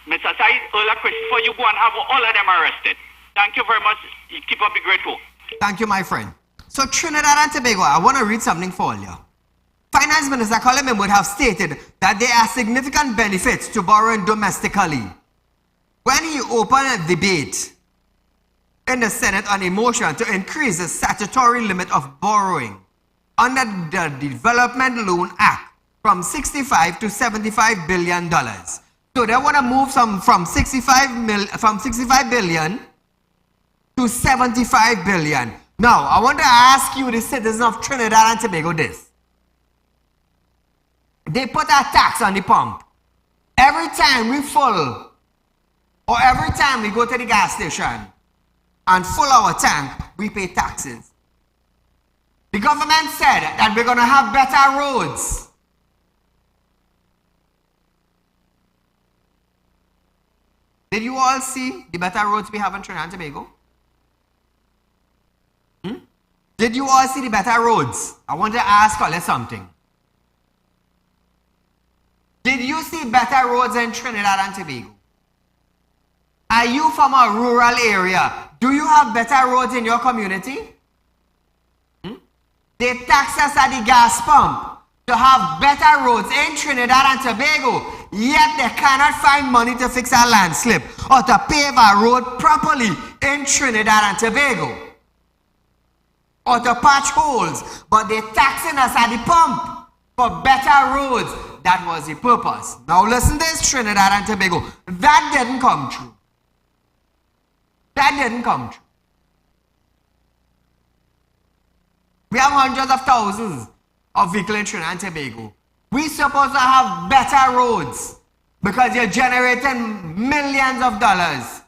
Mr. Said, Ola Christopher, you go and have all of them arrested. Thank you very much. You keep up the great work. Thank you, my friend. So Trinidad and Tobago, I want to read something for you. Finance Minister Colin would have stated that there are significant benefits to borrowing domestically. When he opened a debate in the Senate on a motion to increase the statutory limit of borrowing under the Development Loan Act from $65 to $75 billion. So they want to move from 65 billion to 75 billion. Now, I want to ask you, the citizens of Trinidad and Tobago, this. They put a tax on the pump. Every time we full, or every time we go to the gas station and full our tank, we pay taxes. The government said that we're going to have better roads. Did you all see the better roads we have in Trinidad and Tobago? Did you all see the better roads? I want to ask you something. Did you see better roads in Trinidad and Tobago? Are you from a rural area? Do you have better roads in your community? They tax us at the gas pump to have better roads in Trinidad and Tobago, yet they cannot find money to fix a landslip or to pave a road properly in Trinidad and Tobago, or to patch holes, but they're taxing us at the pump for better roads. That was the purpose. Now listen to this, Trinidad and Tobago. That didn't come true. That didn't come true. We have hundreds of thousands of vehicles in Trinidad and Tobago. We're supposed to have better roads because you're generating millions of dollars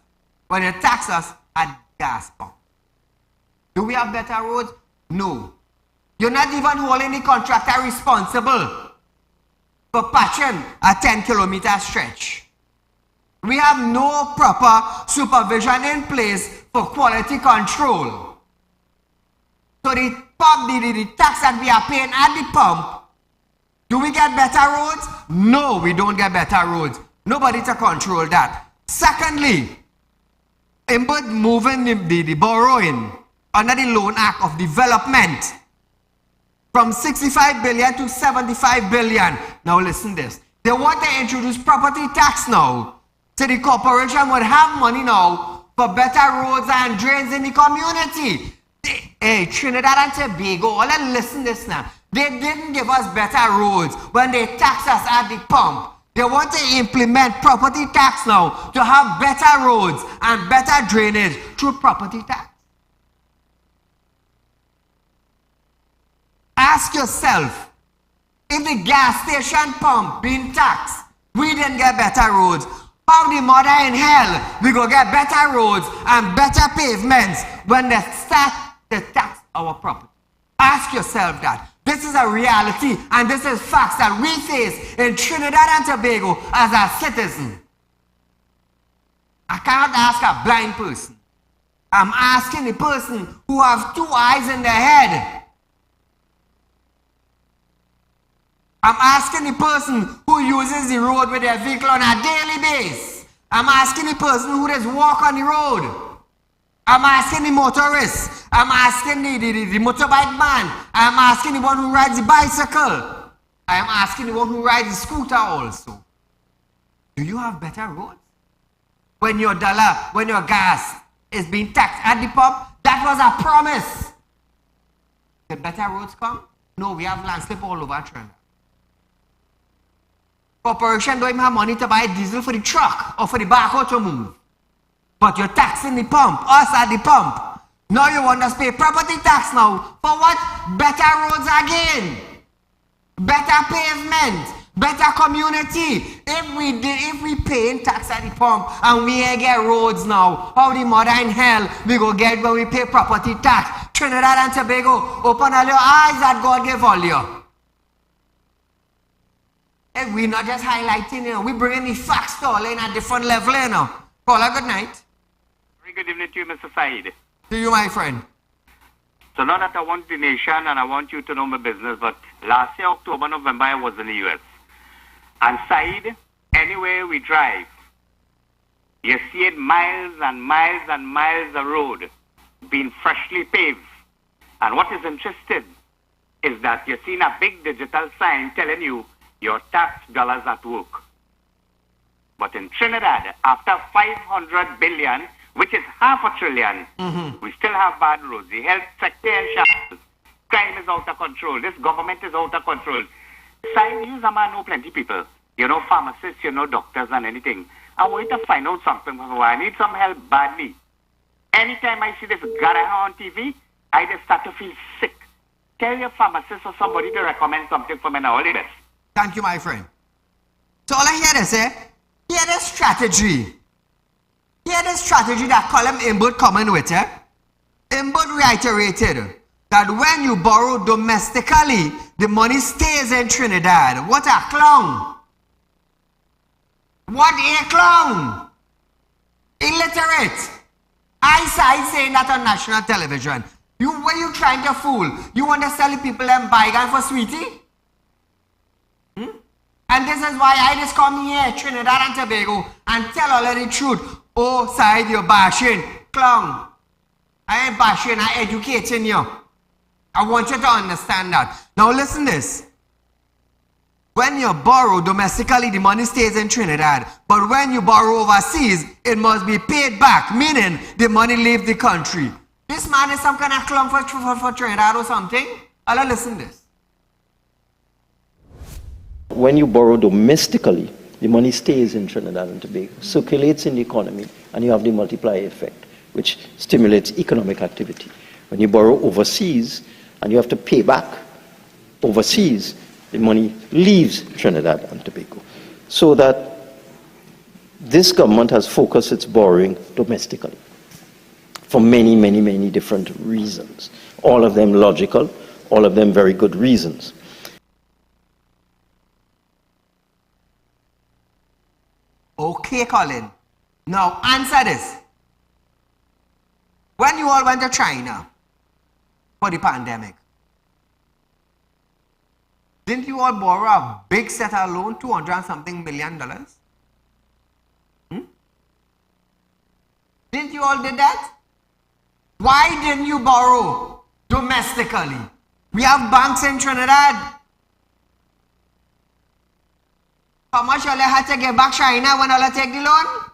when you tax us at gas pump. Do we have better roads? No. You're not even holding the contractor responsible for patching a 10-kilometer stretch. We have no proper supervision in place for quality control. So the tax that we are paying at the pump, do we get better roads? No, we don't get better roads. Nobody to control that. Secondly, in both moving the borrowing under the Loan Act of Development from 65 billion to 75 billion. Now listen this. They want to introduce property tax now. So the corporation would have money now for better roads and drains in the community. Hey, Trinidad and Tobago, all that listen this now. They didn't give us better roads when they tax us at the pump. They want to implement property tax now to have better roads and better drainage through property tax. Ask yourself, if the gas station pump being taxed, we didn't get better roads. How the mother in hell we go get better roads and better pavements when they start to tax our property? Ask yourself that. This is a reality and this is facts that we face in Trinidad and Tobago as a citizen. I cannot ask a blind person I'm asking the person who have 2 eyes in their head. I'm asking the person who uses the road with their vehicle on a daily basis. I'm asking the person who just walk on the road. I'm asking the motorist. I'm asking the motorbike man. I'm asking the one who rides the bicycle. I'm asking the one who rides the scooter also. Do you have better roads? When your gas is being taxed at the pump, that was a promise. Did better roads come? No, we have landslip all over Trinidad. Corporation don't even have money to buy diesel for the truck or for the backhoe to move. But you're taxing the pump, us at the pump. Now you want us to pay property tax now. For what? Better roads again. Better pavement. Better community. If we pay tax at the pump and we get roads now, how the mother in hell we go get when we pay property tax? Trinidad and Tobago, open all your eyes that God gave all you. If we not just highlighting, we bringing the facts to all in a different level, Call a good night. Very good evening to you, Mr. Saeed. To you, my friend. So now that I want the nation and I want you to know my business, but last year, October, November, I was in the U.S. And Saeed, anywhere we drive, you see it miles and miles and miles of road being freshly paved. And what is interesting is that you're seeing a big digital sign telling you your tax dollars at work. But in Trinidad, after 500 billion, which is half a trillion, we still have bad roads. The health sector in shambles. Crime is out of control. This government is out of control. Sign you, Zama, know plenty people. You know pharmacists, you know doctors and anything. I want you to find out something. I need some help badly. Anytime I see this Garaha on TV, I just start to feel sick. Tell your pharmacist or somebody to recommend something for me now. All the best. Thank you, my friend. So all I hear is, hear the strategy. Hear the strategy that Colin Imbud coming with, Imbud reiterated that when you borrow domestically, the money stays in Trinidad. What a clown. What a clown. Illiterate. I saying that on national television. What you trying to fool? You want to sell people them bygone for sweetie? And this is why I just come here, Trinidad and Tobago, and tell all of the truth. Oh, Saeed, you're bashing. Clown. I ain't bashing, I'm educating you. I want you to understand that. Now listen this. When you borrow domestically, the money stays in Trinidad. But when you borrow overseas, it must be paid back, meaning the money leaves the country. This man is some kind of clown for Trinidad or something. I'll listen this. When you borrow domestically, the money stays in Trinidad and Tobago, circulates in the economy, and you have the multiplier effect, which stimulates economic activity. When you borrow overseas, and you have to pay back overseas, the money leaves Trinidad and Tobago. So that this government has focused its borrowing domestically for many, many, many different reasons. All of them logical, all of them very good reasons. Okay, Colin. Now answer this. When you all went to China for the pandemic, didn't you all borrow a big set of loan, $200 and something million? Didn't you all did that? Why didn't you borrow domestically? We have banks in Trinidad. How much you all had to get back China when you all take the loan?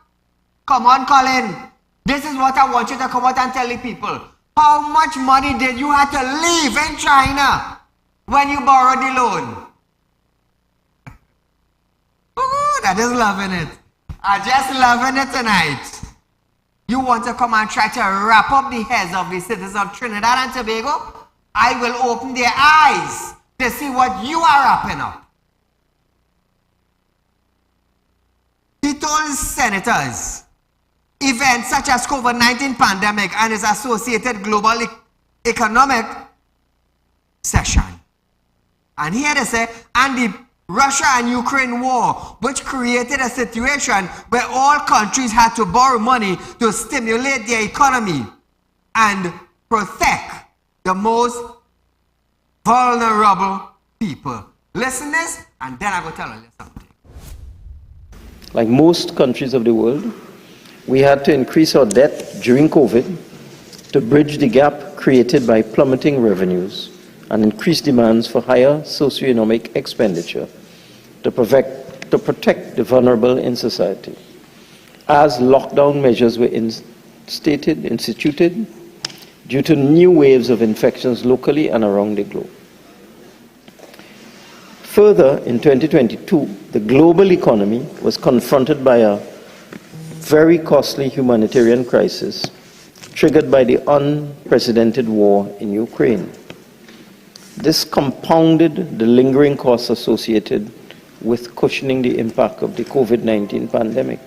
Come on, Colin. This is what I want you to come out and tell the people. How much money did you have to leave in China when you borrowed the loan? Ooh, that is loving it. I'm just loving it tonight. You want to come and try to wrap up the heads of the citizens of Trinidad and Tobago? I will open their eyes to see what you are wrapping up. He told senators, events such as COVID-19 pandemic and its associated global economic session. And here they say, and the Russia and Ukraine war, which created a situation where all countries had to borrow money to stimulate their economy. and protect the most vulnerable people. Listen this, and then I go tell you something. Like most countries of the world, we had to increase our debt during COVID to bridge the gap created by plummeting revenues and increased demands for higher socioeconomic expenditure to protect the vulnerable in society. As lockdown measures were instituted due to new waves of infections locally and around the globe. Further, in 2022, the global economy was confronted by a very costly humanitarian crisis triggered by the unprecedented war in Ukraine. This compounded the lingering costs associated with cushioning the impact of the COVID-19 pandemic.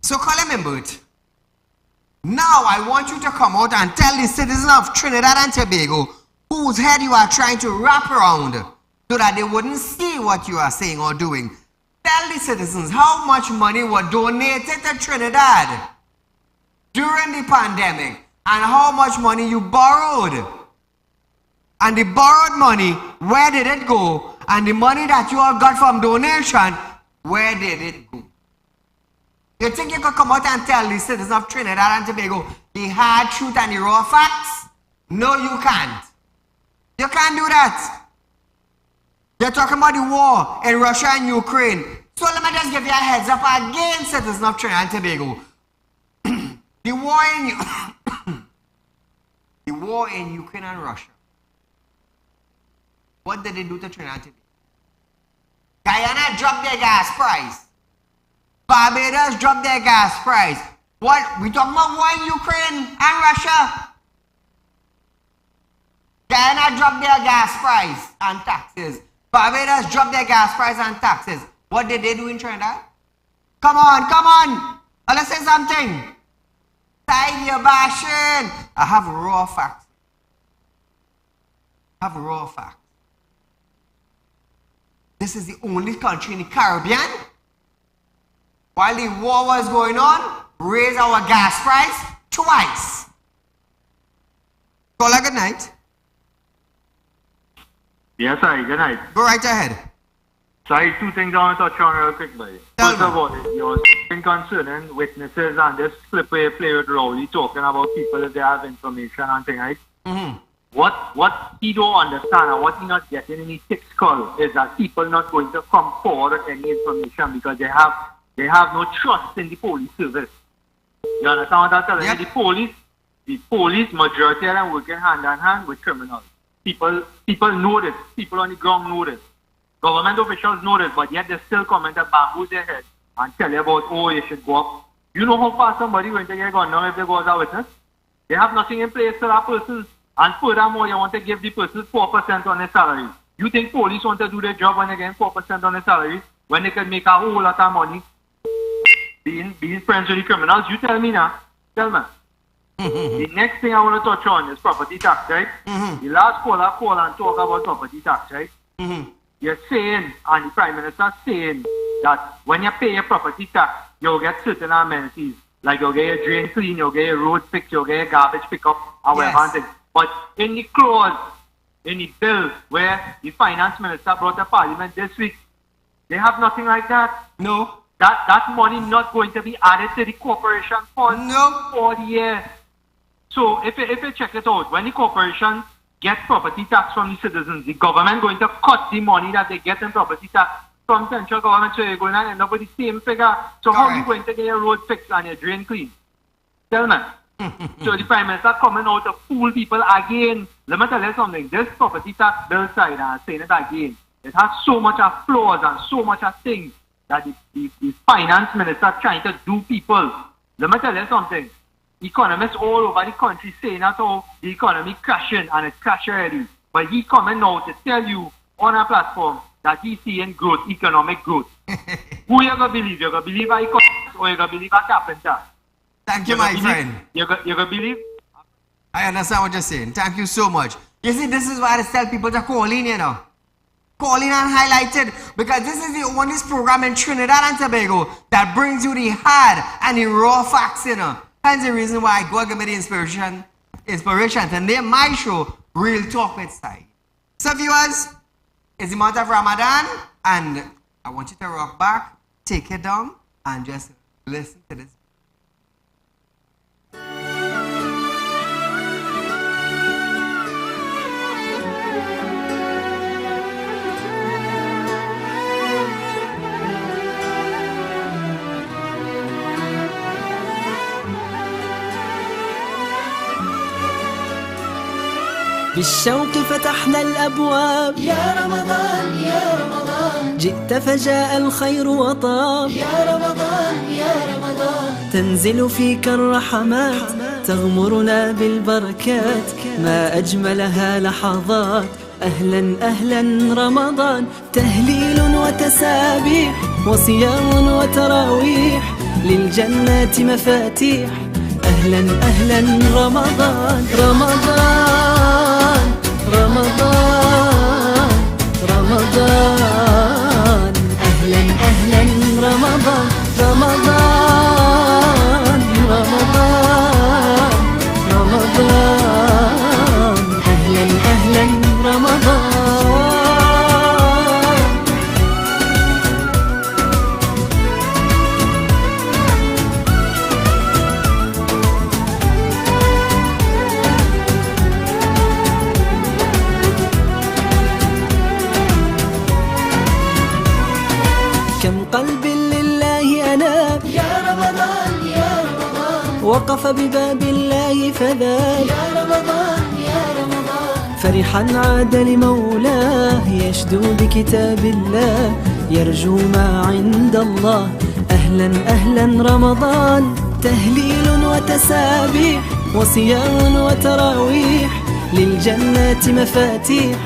So, Colin, now I want you to come out and tell the citizens of Trinidad and Tobago whose head you are trying to wrap around so that they wouldn't see what you are saying or doing. Tell the citizens how much money was donated to Trinidad during the pandemic and how much money you borrowed. And the borrowed money, where did it go? And the money that you all got from donation, where did it go? You think you could come out and tell the citizens of Trinidad and Tobago the hard truth and the raw facts? No, you can't. You can't do that. You're talking about the war in Russia and Ukraine. So let me just give you a heads up again, citizens of Trinidad and Tobago. The war in Ukraine and Russia. What did they do to Trinidad and Tobago? Guyana dropped their gas price. Barbados dropped their gas price. What? We talking about war in Ukraine and Russia. Guyana dropped their gas price and taxes. Barbados dropped their gas price and taxes. What did they do in Trinidad? Come on. Let's say something. Side your bashing. I have raw facts. This is the only country in the Caribbean, while the war was going on, raised our gas price twice. Call a good night. Yes, sir. Good night. Go right ahead. Sorry, two things I want to touch on real quick, buddy. First of all, your concerning witnesses and this slippery play with Rowley talking about people that they have information and things, right? Mm-hmm. What he don't understand and what he not getting in his thick skull is that people not going to come forward with any information because they have no trust in the police service. You understand what I'm telling you? The police, majority of them working hand in hand with criminals. People know this. People on the ground know this. Government officials know this, but yet they still come and bamboozle their head and tell you about, oh, you should go up. You know how far somebody going to get gone now if they go as a witness? They have nothing in place for that person. And furthermore, you want to give the person 4% on their salary. You think police want to do their job when they get 4% on their salary, when they can make a whole lot of money being friends with the criminals? You tell me now. Tell me. The next thing I want to touch on is property tax, right? The last caller call and talk about property tax, right? You're saying, and the Prime Minister saying, that when you pay your property tax, you'll get certain amenities. Like you'll get your drain clean, you'll get your road fixed, you'll get your garbage pick up, and whatever. But in the clause, in the bill where the Finance Minister brought to Parliament this week, they have nothing like that. No. That money not going to be added to the corporation fund for the year. So if you check it out, when the corporation gets property tax from the citizens, the government going to cut the money that they get in property tax from central government, so you're going to end up with the same figure. So how are you going to get your road fixed and your drain clean? Tell me. So the Prime Minister coming out to fool people again. Let me tell you something. This property tax bill side, and I'm saying it again, it has so much of flaws and so much of things that the Finance Minister trying to do people. Let me tell you something. Economists all over the country saying that the economy crashing and it's crashing already. But he coming now to tell you on a platform that he's seeing growth, economic growth. Who you gonna believe? You gonna believe a economist or you gonna believe a carpenter? Thank you, my friend. You gonna believe? I understand what you're saying. Thank you so much. You see, this is why I tell people to call in, you know. call in and highlight it, because this is the only program in Trinidad and Tobago that brings you the hard and the raw facts, you know. That's the reason why God gave me the inspiration to name my show Real Talk with Saieed. So viewers, it's the month of Ramadan, and I want you to rock back, take it down, and just listen to this. بالشوق فتحنا الأبواب يا رمضان يا رمضان جئت فجاء الخير وطاب يا رمضان يا رمضان تنزل فيك الرحمات تغمرنا بالبركات ما أجملها لحظات أهلا أهلا رمضان تهليل وتسابيح وصيام وتراويح للجنات مفاتيح أهلا أهلا رمضان رمضان رمضان رمضان أهلا أهلا رمضان رمضان رمضان رمضان أهلا أهلا رمضان كم قلب لله أناب يا رمضان يا رمضان وقف بباب الله فذاب يا رمضان يا رمضان فرحا عاد لمولاه يشدو بكتاب الله يرجو ما عند الله أهلا أهلا رمضان تهليل وتسابيح وصيام وتراويح للجنات مفاتيح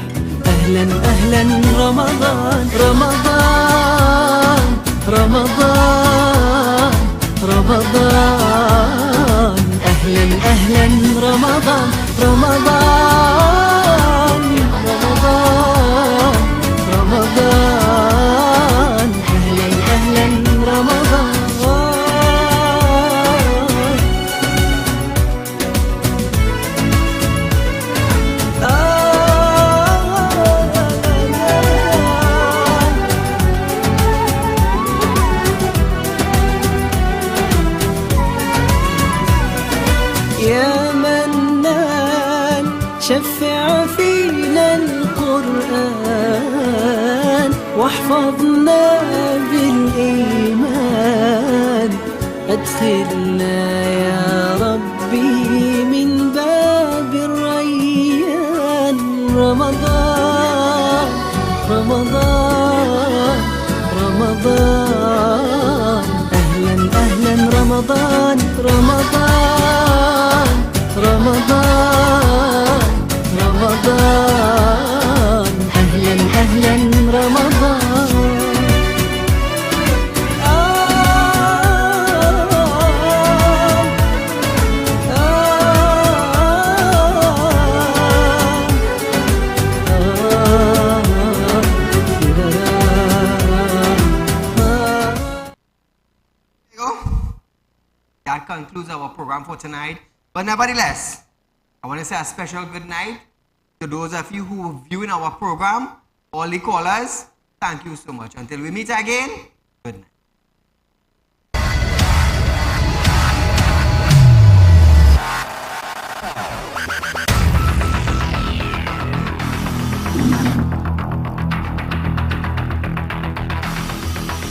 أهلا أهلا رمضان رمضان رمضان رمضان أهلا أهلا رمضان رمضان رمضان رمضان أهلا أهلا رمضان يا منان شفع فينا القرآن واحفظنا بالإيمان أدخلنا يا ربي من باب الريان رمضان رمضان رمضان أهلا أهلا رمضان رمضان رمضان رمضان أهلا أهلا رمضان That concludes our program for tonight. But nevertheless, I want to say a special good night to those of you who are viewing our program, all the callers. Thank you so much. Until we meet again, good night.